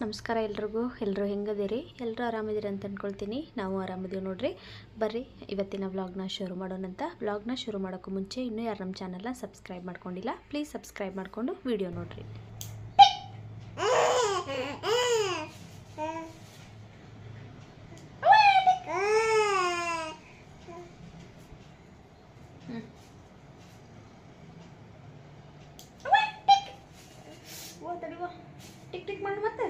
ನಮಸ್ಕಾರ ಎಲ್ಲರೂ ಹೆಂಗದಿರಿ ಎಲ್ಲರೂ ಆರಾಮಿದ್ದೀರಿ ಅಂತ ಅಂದ್ಕೊಳ್ತೀನಿ ನಾವು ಆರಾಮಿದ್ದೀವಿ ನೋಡ್ರಿ ಬರ್ರಿ ಇವತ್ತಿನ ವ್ಲಾಗ್ನ ಶುರು ಮಾಡೋಣಂತ ವ್ಲಾಗ್ನ ಶುರು ಮಾಡೋಕ್ಕೂ ಮುಂಚೆ ಇನ್ನೂ ಯಾರು ನಮ್ಮ ಚಾನಲ್ನ ಸಬ್ಸ್ಕ್ರೈಬ್ ಮಾಡ್ಕೊಂಡಿಲ್ಲ ಪ್ಲೀಸ್ ಸಬ್ಸ್ಕ್ರೈಬ್ ಮಾಡ್ಕೊಂಡು ವಿಡಿಯೋ ನೋಡ್ರಿ ಟಿಕ್ ಟಿಕ್ ಮಾಡಿ ಮತ್ತೆ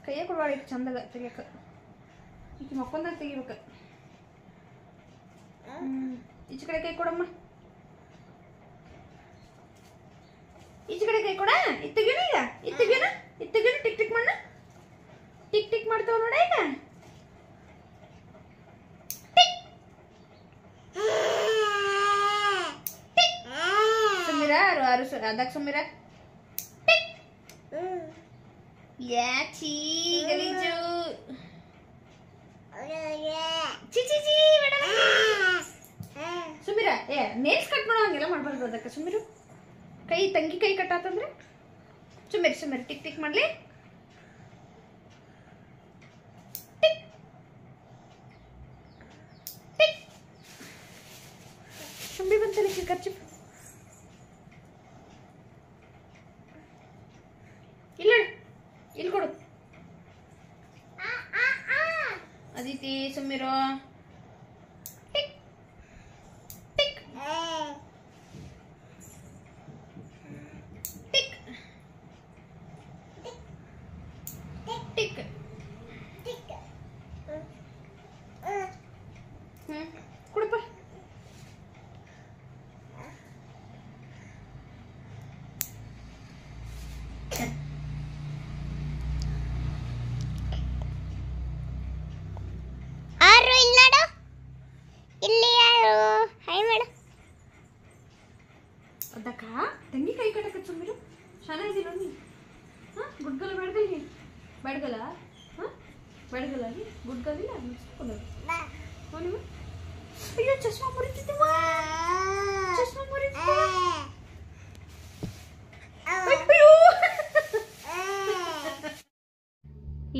ಕೈಯ ಕೊಡವಾಡಿ ಚಂದಾಗ ತೆಗಿಯಕ ಈಗ ಮಕ್ಕೊಂದಾಗ ತೆಗಿಬೇಕು ಈಚೆ ಕಡೆ ಕೈ ಕೊಡಮ್ಮ ಈಚೆ ಕಡೆ ಕೈ ಕೊಡ ಇತ್ತಗೇನ ಈಗ ಇತ್ತಗೇನ ಟಿಕ್ ಟಿಕ್ ಮಾಡ ಟಿಕ್ ಟಿಕ್ ಮಾಡ್ತಾವ ನೋಡ ಈಗ ಅದಕ್ಕೆ ಸುಮ್ಮಿರ ಯಾಚಿ ಗಲೀಜು ಸುಮ್ಮಿರ ನೇಲ್ಸ್ ಕಟ್ ಮಾಡೋ ಹಂಗೆಲ್ಲ ಮಾಡ್ಬಾರ್ದು ಅದಕ್ಕೆ ಸುಮ್ಮಿರು ಕೈ ತಂಗಿ ಕೈ ಕಟ್ಟಾತಂದ್ರೆ ಸುಮ್ಮಿರಿ ಟಿಕ್ ಟಿಕ್ ಮಾಡ್ಲಿ ಸುಮ್ಮಿ ಬಂತಲ್ಲ ಖರ್ಚು ಇಲ್ಲಿ ಕೊಡು ಅದಿತಿ ಸುಮ್ಮಿರೋ ಟಿಕ್ ಟಿಕ್ ಟಿಕ್ ಟಿಕ್ ಕೊಡಪ್ಪ ಅದಕ್ಕ ತಂಗಿ ಕೈ ಕಟ್ಟಕ ಸುಮ್ಮಿರು ಚೆನ್ನಾಗಿದಿಲ್ಲ ನೀ ಗುಡ್ಗಲ್ಲ ಬೆಡ್ಗಲ್ಲ ಬೆಡ್ಗಲ್ಲ ನೀ ಗುಡ್ಗಲ್ಲಿಲ್ಲ ನೀವು ಅಯ್ಯೋ ಚಶ್ಮಾ ಮುರಿತಿದ್ದೀವ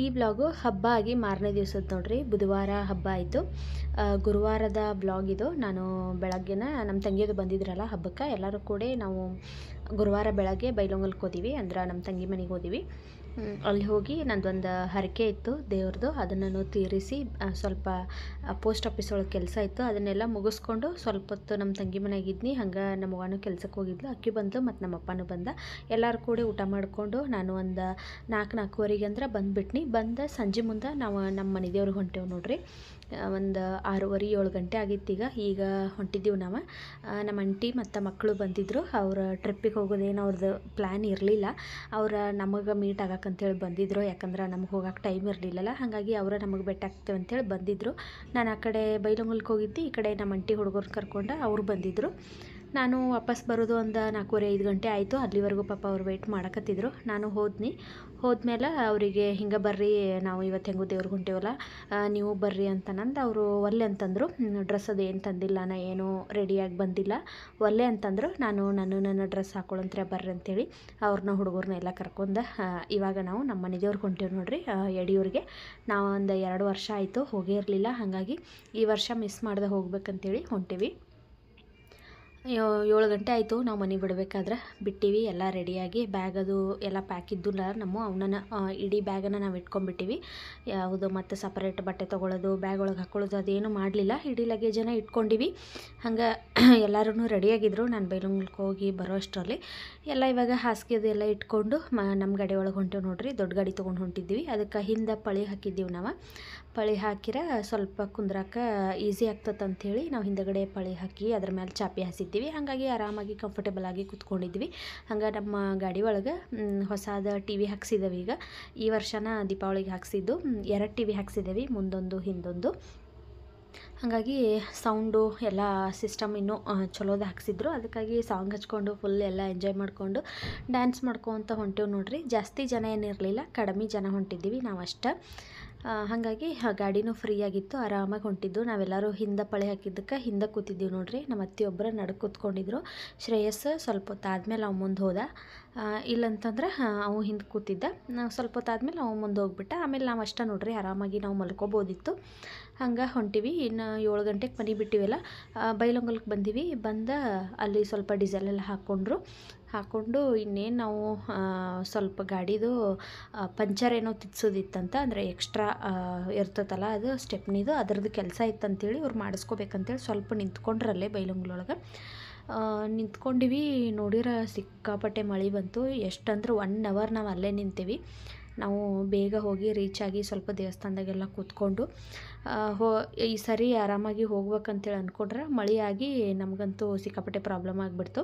ಈ ಬ್ಲಾಗು ಹಬ್ಬ ಆಗಿ ಮಾರನೇ ದಿವಸದ ನೋಡ್ರಿ ಬುಧವಾರ ಹಬ್ಬ ಆಯಿತು ಗುರುವಾರದ ಬ್ಲಾಗ್ ಇದು ನಾನು ಬೆಳಗ್ಗೆನ ನಮ್ಮ ತಂಗಿಯದು ಬಂದಿದ್ರಲ್ಲ ಹಬ್ಬಕ್ಕೆ ಎಲ್ಲರೂ ಕೂಡ ನಾವು ಗುರುವಾರ ಬೆಳಗ್ಗೆ ಬೈಲೊಂಗಲ್ಗೆ ಹೋದಿವಿ ಅಂದ್ರೆ ನಮ್ಮ ತಂಗಿ ಮನೆಗೆ ಹೋದಿವಿ ಅಲ್ಲಿ ಹೋಗಿ ನಂದೊಂದು ಹರಕೆ ಇತ್ತು ದೇವ್ರದ್ದು ಅದನ್ನು ತೀರಿಸಿ ಸ್ವಲ್ಪ ಪೋಸ್ಟ್ ಆಫೀಸ್ ಒಳಗೆ ಕೆಲಸ ಇತ್ತು ಅದನ್ನೆಲ್ಲ ಮುಗಿಸ್ಕೊಂಡು ಸ್ವಲ್ಪ ಹೊತ್ತು ನಮ್ಮ ತಂಗಿ ಮನೆಗಿದ್ನಿ ಹಂಗೆ ನಮ್ಮ ಅವ್ವನೂ ಕೆಲ್ಸಕ್ಕೆ ಹೋಗಿದ್ಲು ಅಕ್ಕಿ ಬಂದು ಮತ್ತು ನಮ್ಮ ಅಪ್ಪನೂ ಬಂದ ಎಲ್ಲರೂ ಕೂಡ ಊಟ ಮಾಡಿಕೊಂಡು ನಾನು ಒಂದು 4:30 ಅಂದ್ರೆ ಬಂದುಬಿಟ್ನಿ ಸಂಜೆ ಮುಂದೆ ನಾವು ನಮ್ಮ ಮನೆ ದೇವ್ರಿಗೆ ಹೊಂಟೇವು ನೋಡ್ರಿ ಒಂದು 6:30 7 ಗಂಟೆ ಆಗಿತ್ತು ಈಗ ಹೊಂಟಿದ್ದೀವಿ ನಾವು ನಮ್ಮ ಅಂಟಿ ಮತ್ತು ಮಕ್ಕಳು ಬಂದಿದ್ದರು ಅವ್ರ ಟ್ರಿಪ್ಪಿಗೆ ಹೋಗೋದೇನು ಅವ್ರದ್ದು ಪ್ಲ್ಯಾನ್ ಇರಲಿಲ್ಲ ಅವ್ರ ನಮಗೆ ಮೀಟ್ ಆಗಕ್ಕಂತೇಳಿ ಬಂದಿದ್ದರು ಯಾಕಂದ್ರೆ ನಮಗೆ ಹೋಗೋಕೆ ಟೈಮ್ ಇರಲಿಲ್ಲಲ್ಲ ಹಾಗಾಗಿ ಅವರ ನಮಗೆ ಭೇಟಿ ಆಗ್ತೇವೆ ಅಂತೇಳಿ ಬಂದಿದ್ದರು ನಾನು ಆ ಕಡೆ ಬೈಲೊಂಗಲ್ಗೆ ಹೋಗಿದ್ದೆ ಈ ಕಡೆ ನಮ್ಮ ಅಂಟಿ ಹುಡುಗರು ಕರ್ಕೊಂಡು ಅವ್ರು ಬಂದಿದ್ದರು ನಾನು ವಾಪಸ್ ಬರೋದು ಒಂದು 4:30 5 ಗಂಟೆ ಆಯಿತು ಅಲ್ಲಿವರೆಗೂ ಪಾಪ ಅವ್ರು ವೆಯ್ಟ್ ಮಾಡಕತ್ತಿದ್ರು ನಾನು ಹೋದ್ಮೇಲೆ ಅವರಿಗೆ ಹಿಂಗೆ ಬರ್ರಿ ನಾವು ಇವತ್ತು ಹೆಂಗೂ ದೇವ್ರಿಗೆ ಹೊಂಟೇವಲ್ಲ ನೀವು ಬರ್ರಿ ಅಂತನಂದು ಅವರು ಒಲ್ಲೆ ಅಂತಂದರು ಡ್ರೆಸ್ ಅದು ಏನು ತಂದಿಲ್ಲ ನಾ ಏನೂ ರೆಡಿಯಾಗಿ ಬಂದಿಲ್ಲ ಒಲ್ಲೆ ಅಂತಂದರು ನನ್ನ ಡ್ರೆಸ್ ಹಾಕೊಳ್ಳಂತ್ರೆ ಬರ್ರಿ ಅಂತೇಳಿ ಅವ್ರನ್ನ ಹುಡುಗರನ್ನ ಎಲ್ಲ ಕರ್ಕೊಂಡು ಇವಾಗ ನಾವು ನಮ್ಮ ಮನೆ ದೇವ್ರಿಗೆ ಹೊಂಟೇವಿ ನೋಡ್ರಿ ಯಡಿಯೂರಿಗೆ ನಾವು ಒಂದು 2 ವರ್ಷ ಆಯಿತು ಹೋಗೇ ಇರಲಿಲ್ಲ ಹಾಗಾಗಿ ಈ ವರ್ಷ ಮಿಸ್ ಮಾಡ್ದೆ ಹೋಗ್ಬೇಕಂತೇಳಿ ಹೊಂಟೇವಿ 7 ಗಂಟೆ ಆಯಿತು ನಾವು ಮನೆ ಬಿಡಬೇಕಾದ್ರೆ ಬಿಟ್ಟಿವಿ ಎಲ್ಲ ರೆಡಿಯಾಗಿ ಬ್ಯಾಗ್ ಅದು ಎಲ್ಲ ಪ್ಯಾಕ್ ಇದ್ದಿಲ್ಲ ಅವನನ್ನು ಇಡೀ ಬ್ಯಾಗನ್ನು ನಾವು ಇಟ್ಕೊಂಡ್ಬಿಟ್ಟಿವಿ ಯಾವುದು ಮತ್ತು ಸಪ್ರೇಟ್ ಬಟ್ಟೆ ತೊಗೊಳ್ಳೋದು ಬ್ಯಾಗ್ ಒಳಗೆ ಹಾಕ್ಕೊಳ್ಳೋದು ಅದೇನು ಮಾಡಲಿಲ್ಲ ಇಡೀ ಲಗೇಜನ್ನು ಇಟ್ಕೊಂಡಿವಿ ಹಂಗೆ ಎಲ್ಲರೂ ರೆಡಿಯಾಗಿದ್ದರು ನಾನು ಬೈಲೊಂಗಲ್ಗೆ ಹೋಗಿ ಬರೋ ಅಷ್ಟರಲ್ಲಿ ಎಲ್ಲ ಇವಾಗ ಹಾಸಿಗೆ ಅದು ಎಲ್ಲ ಇಟ್ಕೊಂಡು ನಮ್ಮ ಗಾಡಿ ಒಳಗೆ ಹೊಂಟೇವು ನೋಡ್ರಿ ದೊಡ್ಡ ಗಾಡಿ ತೊಗೊಂಡು ಹೊಂಟಿದ್ವಿ ಅದಕ್ಕೆ ಹಿಂದೆ ಪಳಿ ಹಾಕಿದ್ದೀವಿ ನಾವು ಪಳಿ ಹಾಕಿರ ಸ್ವಲ್ಪ ಕುಂದ್ರಾಕ ಈಸಿ ಆಗ್ತದೆ ಅಂಥೇಳಿ ನಾವು ಹಿಂದಗಡೆ ಪಳಿ ಹಾಕಿ ಅದ್ರ ಮೇಲೆ ಚಾಪಿ ಹಾಸಿದ್ದೀವಿ ಹಾಗಾಗಿ ಆರಾಮಾಗಿ ಕಂಫರ್ಟೇಬಲ್ ಆಗಿ ಕೂತ್ಕೊಂಡಿದ್ವಿ ಹಂಗೆ ನಮ್ಮ ಗಾಡಿ ಒಳಗೆ ಹೊಸದ ಟಿ ವಿ ಹಾಕ್ಸಿದ್ದೇವೆ ಈಗ ಈ ವರ್ಷನ ದೀಪಾವಳಿಗೆ ಹಾಕ್ಸಿದ್ದು 2 ಟಿ ವಿ ಹಾಕ್ಸಿದ್ದೇವೆ ಮುಂದೊಂದು ಹಿಂದೊಂದು ಹಾಗಾಗಿ ಸೌಂಡು ಎಲ್ಲ ಸಿಸ್ಟಮ್ ಇನ್ನೂ ಚಲೋದು ಹಾಕ್ಸಿದ್ರು ಅದಕ್ಕಾಗಿ ಸಾಂಗ್ ಹಚ್ಕೊಂಡು ಫುಲ್ ಎಲ್ಲ ಎಂಜಾಯ್ ಮಾಡಿಕೊಂಡು ಡ್ಯಾನ್ಸ್ ಮಾಡ್ಕೊತ ಹೊಂಟೇವು ನೋಡ್ರಿ ಜಾಸ್ತಿ ಜನ ಏನಿರಲಿಲ್ಲ ಕಡಿಮೆ ಜನ ಹೊಂಟಿದ್ದೀವಿ ನಾವು ಅಷ್ಟೇ ಹಾಗಾಗಿ ಗಾಡಿನೂ ಫ್ರೀ ಆಗಿತ್ತು, ಆರಾಮಾಗಿ ಹೊಂಟಿದ್ದು. ನಾವೆಲ್ಲರೂ ಹಿಂದೆ ಪಳೆ ಹಾಕಿದ್ದಕ್ಕೆ ಹಿಂದೆ ಕೂತಿದ್ದೀವಿ ನೋಡ್ರಿ. ನಮ್ಮ ಅತ್ತೆಯೊಬ್ಬರು ನಡು ಕೂತ್ಕೊಂಡಿದ್ರು. ಶ್ರೇಯಸ್ ಸ್ವಲ್ಪ ಹೊತ್ತಾದ್ಮೇಲೆ ಅವ ಮುಂದೆ ಹೋದ. ಇಲ್ಲಂತಂದ್ರೆ ಅವು ಹಿಂದೆ ಕೂತಿದ್ದ. ಸ್ವಲ್ಪ ಹೊತ್ತಾದ್ಮೇಲೆ ಅವ ಮುಂದೆ ಹೋಗ್ಬಿಟ್ಟ. ಆಮೇಲೆ ನಾವು ಅಷ್ಟೇ ನೋಡ್ರಿ, ಆರಾಮಾಗಿ ನಾವು ಮಲ್ಕೋಬೋದಿತ್ತು. ಹಂಗೆ ಹೊಂಟಿವಿ. ಇನ್ನು 7 ಗಂಟೆಗೆ ಮನೆ ಬಿಟ್ಟಿವಲ್ಲ, ಬೈಲೊಂಗಲ್ಗೆ ಬಂದೀವಿ. ಅಲ್ಲಿ ಸ್ವಲ್ಪ ಡೀಸೆಲೆಲ್ಲ ಹಾಕ್ಕೊಂಡು ಇನ್ನೇನು ನಾವು ಸ್ವಲ್ಪ ಗಾಡಿದು ಪಂಚರ್ ಏನೋ ತಿರ್ಸೋದಿತ್ತಂತ, ಅಂದರೆ ಎಕ್ಸ್ಟ್ರಾ ಇರ್ತೈತಲ್ಲ ಅದು ಸ್ಟೆಪ್ನಿದು, ಅದರದ್ದು ಕೆಲಸ ಇತ್ತಂತೇಳಿ ಇವ್ರು ಮಾಡಿಸ್ಕೋಬೇಕಂತೇಳಿ ಸ್ವಲ್ಪ ನಿಂತ್ಕೊಂಡ್ರಲ್ಲೇ ಬೈಲೊಂಗ್ಲೊಳಗೆ. ನಿಂತ್ಕೊಂಡಿವಿ. ನೋಡಿರ ಸಿಕ್ಕಾಪಟ್ಟೆ ಮಳೆ ಬಂತು. ಎಷ್ಟಂದ್ರೆ 1 ಅವರ್ ನಾವು ಅಲ್ಲೇ ನಿಂತೀವಿ. ನಾವು ಬೇಗ ಹೋಗಿ ರೀಚ್ ಆಗಿ ಸ್ವಲ್ಪ ದೇವಸ್ಥಾನದಾಗೆಲ್ಲ ಕೂತ್ಕೊಂಡು ಈ ಸರಿ ಆರಾಮಾಗಿ ಹೋಗ್ಬೇಕಂತೇಳಿ ಅಂದ್ಕೊಂಡ್ರೆ ಮಳೆ ಆಗಿ ನಮಗಂತೂ ಸಿಕ್ಕಾಪಟ್ಟೆ ಪ್ರಾಬ್ಲಮ್ ಆಗಿಬಿಡ್ತು.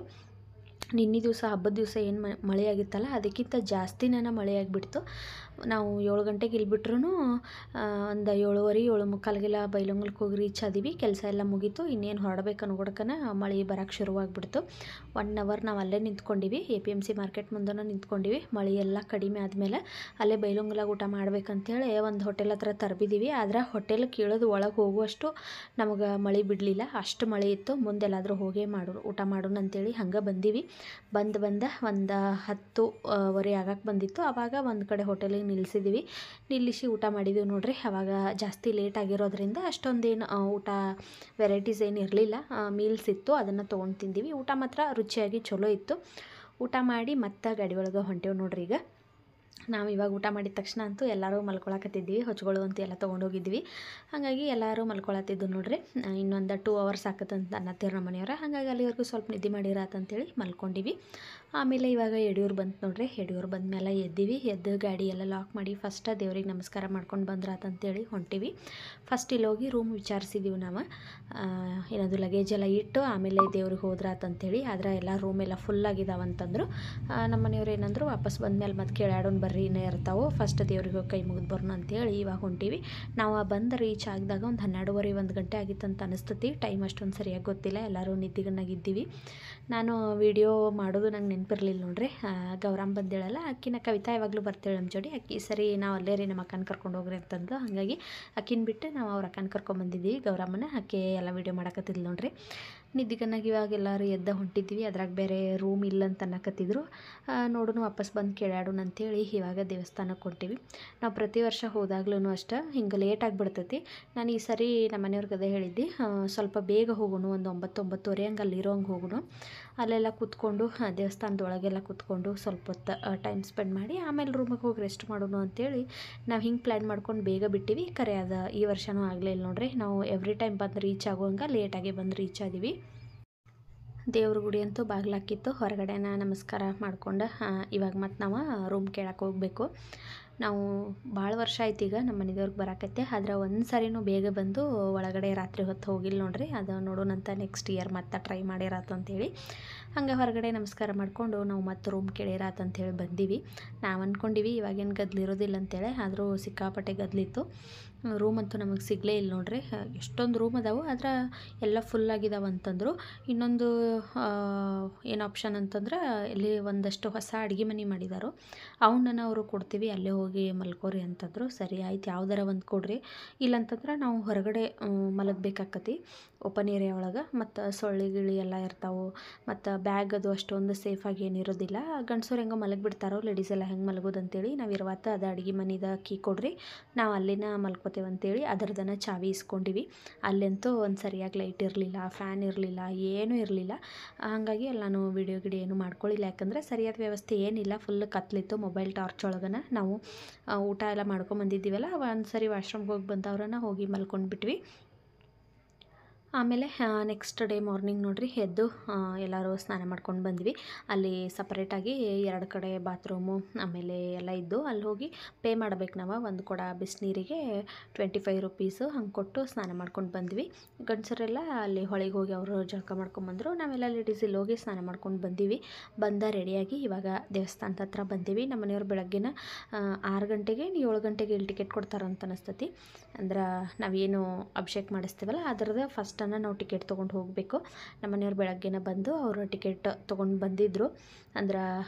ನಿನ್ನೆ ದಿವಸ ಹಬ್ಬದ ದಿವಸ ಏನು ಮಳೆ ಆಗಿತ್ತಲ್ಲ, ಅದಕ್ಕಿಂತ ಜಾಸ್ತಿನೇ ಮಳೆ ಆಗಿಬಿಡ್ತು. ನಾವು 7 ಗಂಟೆಗೆ ಇಲ್ಲಿ ಬಿಟ್ರೂ ಒಂದು 7:15 7:45ಗೆಲ್ಲ ಬೈಲೊಂಗಲ್ಗೆ ಹೋಗಿ ರೀಚ್ ಆದೀವಿ. ಕೆಲಸ ಎಲ್ಲ ಮುಗೀತು. ಇನ್ನೇನು ಹೊರಡ್ಬೇಕು ಅನ್ಕೊಡಕನ ಮಳೆ ಬರೋಕ್ಕೆ ಶುರುವಾಗ್ಬಿಡ್ತು. 1 ಅವರ್ ನಾವು ಅಲ್ಲೇ ನಿಂತ್ಕೊಂಡಿವಿ. APMC ಮಾರ್ಕೆಟ್ ಮುಂದೆನೂ ನಿಂತ್ಕೊಂಡಿವಿ. ಮಳೆ ಎಲ್ಲ ಕಡಿಮೆ ಆದಮೇಲೆ ಅಲ್ಲೇ ಬೈಲೊಂಗಲಾಗ ಊಟ ಮಾಡ್ಬೇಕಂತೇಳಿ ಒಂದು ಹೋಟೆಲ್ ಹತ್ರ ತರಬಿದ್ದೀವಿ. ಆದ್ರೆ ಹೋಟೆಲ್ಗೆ ಇಳಿದು ಒಳಗೆ ಹೋಗುವಷ್ಟು ನಮಗೆ ಮಳೆ ಬಿಡಲಿಲ್ಲ, ಅಷ್ಟು ಮಳೆ ಇತ್ತು. ಮುಂದೆಲ್ಲಾದರೂ ಹೋಗೇ ಊಟ ಮಾಡೋಣ ಅಂತೇಳಿ ಹಂಗೆ ಬಂದೀವಿ. ಒಂದು 10:30 ಆಗಕ್ಕೆ ಬಂದಿತ್ತು. ಆವಾಗ ಒಂದು ಕಡೆ ಹೋಟೆಲಿಗೆ ನಿಲ್ಲಿಸಿ ಊಟ ಮಾಡಿದ್ದೀವಿ ನೋಡ್ರಿ. ಆವಾಗ ಜಾಸ್ತಿ ಲೇಟ್ ಆಗಿರೋದ್ರಿಂದ ಅಷ್ಟೊಂದೇನು ಊಟ ವೆರೈಟೀಸ್ ಏನು ಇರಲಿಲ್ಲ. ಮೀಲ್ಸ್ ಇತ್ತು, ಅದನ್ನು ತೊಗೊಂಡು ತಿಂದೀವಿ. ಊಟ ಮಾತ್ರ ರುಚಿಯಾಗಿ ಚಲೋ ಇತ್ತು. ಊಟ ಮಾಡಿ ಮತ್ತೆ ಗಾಡಿ ಒಳಗೆ ಹೊಂಟೇವು ನೋಡ್ರಿ. ಈಗ ನಾವು ಇವಾಗ ಊಟ ಮಾಡಿದ ತಕ್ಷಣ ಅಂತೂ ಎಲ್ಲರೂ ಮಲ್ಕೊಳಕತ್ತಿದ್ವಿ. ಹೊಚ್ಗಳು ಅಂತೂ ಎಲ್ಲ ತೊಗೊಂಡೋಗಿದ್ವಿ. ಹಾಗಾಗಿ ಎಲ್ಲರೂ ಮಲ್ಕೊಳತ್ತಿದ್ದು ನೋಡ್ರಿ. ಇನ್ನೊಂದು 2 ಅವರ್ಸ್ ಆಕತ್ತಂತ ಅನ್ನತ್ತೀರ ನಮ್ಮ ಮನೆಯವ್ರು. ಹಾಗಾಗಿ ಅಲ್ಲಿವರೆಗೂ ಸ್ವಲ್ಪ ನಿದ್ದೆ ಮಾಡಿರಾತಂತೇಳಿ ಮಲ್ಕೊಂಡಿವಿ. ಆಮೇಲೆ ಇವಾಗ ಯಡಿಯೂರು ಬಂತು ನೋಡ್ರಿ. ಯಡಿಯೂರು ಬಂದಮೇಲೆ ಎದ್ದು ಗಾಡಿ ಎಲ್ಲ ಲಾಕ್ ಮಾಡಿ ಫಸ್ಟ್ ದೇವ್ರಿಗೆ ನಮಸ್ಕಾರ ಮಾಡ್ಕೊಂಡು ಬಂದ್ರಾತಂತೇಳಿ ಹೊಂಟಿವಿ. ಫಸ್ಟ್ ಇಲ್ಲಿ ಹೋಗಿ ರೂಮ್ ವಿಚಾರಿಸಿದ್ದೀವಿ ನಾವು. ಏನದು ಲಗೇಜ್ ಎಲ್ಲ ಇಟ್ಟು ಆಮೇಲೆ ದೇವ್ರಿಗೆ ಹೋದ್ರಾತಂತೇಳಿ. ಆದರೆ ಎಲ್ಲ ರೂಮ್ ಎಲ್ಲ ಫುಲ್ ಆಗಿದಾವಂತಂದ್ರು. ನಮ್ಮ ಮನೆಯವ್ರು ಏನಂದ್ರು, ವಾಪಸ್ ಬಂದಮೇಲೆ ಮತ್ತೆ ಕೇಳಾಡೋಣ ಬರ್ರಿ, ಇನ್ನೇ ಇರ್ತಾವೆ, ಫಸ್ಟ್ ದೇವ್ರಿಗೆ ಹೋಗಿ ಕೈ ಮುಗಿದು ಬರೋಣ ಅಂತೇಳಿ ಇವಾಗ ಹೊಂಟಿವಿ. ನಾವು ಬಂದು ರೀಚ್ ಆಗಿದಾಗ ಒಂದು 12:30 1 ಗಂಟೆ ಆಗಿತ್ತಂತ ಅನಿಸ್ತತಿ. ಟೈಮ್ ಅಷ್ಟೊಂದು ಸರಿಯಾಗಿ ಗೊತ್ತಿಲ್ಲ, ಎಲ್ಲರೂ ನಿದ್ದೆಗಣ್ಣಾಗಿದ್ದೀವಿ. ನಾನು ವಿಡಿಯೋ ಮಾಡೋದು ನಂಗೆ ನೆನಪಿರಲಿಲ್ಲ ನೋಡ್ರಿ. ಗೌರಮ್ಮ ಬಂದೇಳಲ್ಲ, ಅಕ್ಕಿನ ಕವಿತಾ ಯಾವಾಗಲೂ ಬರ್ತೇಳೆ ನಮ್ಮ ಜೋಡಿ. ಅಕ್ಕಿ ಸರಿ ನಾವು ಅಲ್ಲೇ ರೀ ನಮ್ಮ ಅಕ್ಕನ ಕರ್ಕೊಂಡು ಹೋಗ್ರಿ ಅಂತಂದು, ಹಾಗಾಗಿ ಅಕ್ಕಿನ ಬಿಟ್ಟು ನಾವು ಅವ್ರ ಅಕ್ಕನ ಕರ್ಕೊಂಬಂದಿದ್ದೀವಿ. ಗೌರಮ್ಮನ ಅಕ್ಕಿ ಎಲ್ಲ ವೀಡಿಯೋ ಮಾಡಕತ್ತಿದ್ಲು ನೋಡ್ರಿ. ನಿದ್ದೆಗನ್ನಾಗಿ ಇವಾಗ ಎಲ್ಲರೂ ಎದ್ದ ಹೊಂಟಿದ್ವಿ. ಅದ್ರಾಗ ಬೇರೆ ರೂಮ್ ಇಲ್ಲ ಅಂತ ಅನ್ನಕತ್ತಿದ್ರು. ನೋಡೋಣ ವಾಪಸ್ ಬಂದು ಕೇಳಾಡೋಣ ಅಂತೇಳಿ ಇವಾಗ ದೇವಸ್ಥಾನಕ್ಕೆ ಹೊಂಟಿವಿ. ನಾವು ಪ್ರತಿ ವರ್ಷ ಹೋದಾಗ್ಲೂ ಅಷ್ಟೇ ಹಿಂಗೆ ಲೇಟ್ ಆಗಿಬಿಡ್ತೈತಿ. ನಾನು ಈ ಸರಿ ನಮ್ಮ ಮನೆಯವ್ರಿಗೆ ಅದೇ ಹೇಳಿದ್ದೆ, ಸ್ವಲ್ಪ ಬೇಗ ಹೋಗೋಣ, ಒಂದು 9-9:30 ಹಂಗೆ ಅಲ್ಲಿರೋಂಗೆ ಹೋಗೋಣ. ಅಲ್ಲೆಲ್ಲ ಕೂತ್ಕೊಂಡು ದೇವಸ್ಥಾನದೊಳಗೆಲ್ಲ ಕೂತ್ಕೊಂಡು ಸ್ವಲ್ಪ ಹೊತ್ತು ಟೈಮ್ ಸ್ಪೆಂಡ್ ಮಾಡಿ ಆಮೇಲೆ ರೂಮಿಗೆ ಹೋಗಿ ರೆಸ್ಟ್ ಮಾಡೋಣ ಅಂತೇಳಿ ನಾವು ಹಿಂಗೆ ಪ್ಲ್ಯಾನ್ ಮಾಡ್ಕೊಂಡು ಬೇಗ ಬಿಟ್ಟಿವಿ. ಕರೆ ಅದು ಈ ವರ್ಷವೂ ಆಗಲಿಲ್ಲ ನೋಡ್ರಿ. ನಾವು ಎವ್ರಿ ಟೈಮ್ ಬಂದು ರೀಚ್ ಆಗೋಂಗೆ ಲೇಟಾಗಿ ಬಂದು ರೀಚ್ ಆದೀವಿ. ದೇವ್ರ ಗುಡಿ ಅಂತೂ ಬಾಗಿಲಾಕಿತ್ತು. ಹೊರಗಡೆನ ನಮಸ್ಕಾರ ಮಾಡ್ಕೊಂಡು ಇವಾಗ ಮತ್ತು ನಾವು ರೂಮ್ ಕೇಳಕ್ಕೆ ಹೋಗಬೇಕು. ನಾವು ಭಾಳ ವರ್ಷ ಆಯ್ತು ಈಗ ನಮ್ಮ ಮನೆದೇವ್ರಿಗೆ ಬರಾಕತ್ತೆ. ಆದ್ರೆ ಒಂದು ಸರಿನೂ ಬೇಗ ಬಂದು ಒಳಗಡೆ ರಾತ್ರಿ ಹೊತ್ತು ಹೋಗಿಲ್ಲ ನೋಡ್ರಿ. ಅದು ನೋಡೋಣಂತ ನೆಕ್ಸ್ಟ್ ಇಯರ್ ಮತ್ತೆ ಟ್ರೈ ಮಾಡಿರಾತಂತೇಳಿ ಹಂಗೆ ಹೊರಗಡೆ ನಮಸ್ಕಾರ ಮಾಡಿಕೊಂಡು ನಾವು ಮತ್ತೆ ರೂಮ್ ಕೇಳಿರಾತಂತೇಳಿ ಬಂದೀವಿ. ನಾವು ಅಂದ್ಕೊಂಡಿವಿ ಇವಾಗೇನು ಗದ್ಲಿರೋದಿಲ್ಲ ಅಂತೇಳಿ, ಆದರೂ ಸಿಕ್ಕಾಪಟ್ಟೆ ಗದ್ಲಿತ್ತು. ರೂಮ್ ಅಂತೂ ನಮಗೆ ಸಿಗಲೇ ಇಲ್ಲ ನೋಡ್ರಿ. ಎಷ್ಟೊಂದು ರೂಮ್ ಅದಾವೆ, ಆದ್ರೆ ಎಲ್ಲ ಫುಲ್ ಆಗಿದಾವೆ ಅಂತಂದರು. ಇನ್ನೊಂದು ಏನು ಆಪ್ಷನ್ ಅಂತಂದ್ರೆ ಇಲ್ಲಿ ಒಂದಷ್ಟು ಹೊಸ ಅಡುಗೆ ಮನೆ ಮಾಡಿದಾರು, ಅವನ್ನ ಅವರು ಕೊಡ್ತೀವಿ, ಅಲ್ಲೇ ಹೋಗಿ ಮಲ್ಕೋರಿ ಅಂತಂದರು. ಸರಿ ಆಯ್ತು, ಯಾವ್ದಾರ ಒಂದು ಕೊಡ್ರಿ, ಇಲ್ಲಂತಂದ್ರೆ ನಾವು ಹೊರಗಡೆ ಮಲಗಬೇಕಾಕತಿ ಓಪನ್ ಏರಿಯಾ ಒಳಗೆ. ಮತ್ತು ಸೊಳ್ಳೆ ಗಿಳಿ ಎಲ್ಲ ಇರ್ತಾವೆ, ಮತ್ತು ಬ್ಯಾಗ್ ಅದು ಅಷ್ಟೊಂದು ಸೇಫಾಗಿ ಏನಿರೋದಿಲ್ಲ. ಗಂಡಸರು ಹೆಂಗೆ ಮಲಗಿಬಿಡ್ತಾರೋ, ಲೇಡೀಸ್ ಎಲ್ಲ ಹೆಂಗೆ ಮಲಗೋದು ಅಂತೇಳಿ ನಾವು ಇರುವಾತ ಅದು ಅಡುಗೆ ಮನೆದ ಕೀ ಕೊಡ್ರಿ, ನಾವು ಅಲ್ಲಿನ ಮಲ್ಕೋತೇವೆ ಅಂತೇಳಿ ಅದರದನ್ನು ಚಾವಿ ಇಸ್ಕೊಂಡಿವಿ. ಅಲ್ಲಂತೂ ಒಂದು ಸರಿಯಾಗಿ ಲೈಟ್ ಇರಲಿಲ್ಲ, ಫ್ಯಾನ್ ಇರಲಿಲ್ಲ, ಏನೂ ಇರಲಿಲ್ಲ. ಹಾಗಾಗಿ ಅಲ್ಲಿ ನಾನು ವಿಡಿಯೋ ಏನು ಮಾಡ್ಕೊಳ್ಳಿಲ್ಲ, ಯಾಕಂದರೆ ಸರಿಯಾದ ವ್ಯವಸ್ಥೆ ಏನಿಲ್ಲ, ಫುಲ್ ಕತ್ಲಿತ್ತು. ಮೊಬೈಲ್ ಟಾರ್ಚ್ ಒಳಗನ ನಾವು ಊಟ ಎಲ್ಲ ಮಾಡ್ಕೊಂಬಂದಿದ್ದೀವಲ್ಲ, ಒಂದು ಸರಿ ವಾಶ್ರೂಮ್ಗೆ ಹೋಗಿ ಬಂದವ್ರನ್ನ ಹೋಗಿ ಮಲ್ಕೊಂಡ್ಬಿಟ್ವಿ. ಆಮೇಲೆ ನೆಕ್ಸ್ಟ್ ಡೇ ಮಾರ್ನಿಂಗ್ ನೋಡ್ರಿ ಎದ್ದು ಎಲ್ಲರೂ ಸ್ನಾನ ಮಾಡ್ಕೊಂಡು ಬಂದ್ವಿ. ಅಲ್ಲಿ ಸಪ್ರೇಟಾಗಿ 2 ಕಡೆ ಬಾತ್ರೂಮು ಆಮೇಲೆ ಎಲ್ಲ ಇದ್ದು ಅಲ್ಲಿ ಹೋಗಿ ಪೇ ಮಾಡ್ಬೇಕು. ನಾವು ಒಂದು ಕೊಡ ಬಿಸಿನೀರಿಗೆ 25 ರೂಪೀಸು ಹಂಗೆ ಕೊಟ್ಟು ಸ್ನಾನ ಮಾಡ್ಕೊಂಡು ಬಂದ್ವಿ. ಗಂಡಸರೆಲ್ಲ ಅಲ್ಲಿ ಹೊಳೆಗೆ ಹೋಗಿ ಅವರು ಜಳಕ ಮಾಡ್ಕೊಂಬಂದರು. ನಾವೆಲ್ಲ ಲೇಡೀಸ್ ಇಲ್ಲಿ ಹೋಗಿ ಸ್ನಾನ ಮಾಡ್ಕೊಂಡು ಬಂದೀವಿ. ರೆಡಿಯಾಗಿ ಇವಾಗ ದೇವಸ್ಥಾನದ ಹತ್ರ ಬಂದೀವಿ. ನಮ್ಮ ಮನೆಯವ್ರು ಬೆಳಗ್ಗಿನ 6 ಗಂಟೆಗೆ 7 ಗಂಟೆಗೆ ಇಲ್ಲಿ ಟಿಕೆಟ್ ಕೊಡ್ತಾರಂತ ಅನಿಸ್ತತಿ. ಅಂದ್ರೆ ನಾವೇನು ಅಭಿಷೇಕ ಮಾಡಿಸ್ತೀವಲ್ಲ ಅದರದ್ದು ಫಸ್ಟ್ ಅಷ್ಟನ್ನು ನಾವು ಟಿಕೆಟ್ ತೊಗೊಂಡು ಹೋಗಬೇಕು. ನಮ್ಮ ಮನೆಯವ್ರು ಬೆಳಗ್ಗೆನೇ ಬಂದು ಅವರು ಟಿಕೆಟ್ ತೊಗೊಂಡು ಬಂದಿದ್ದರು. ಅಂದ್ರೆ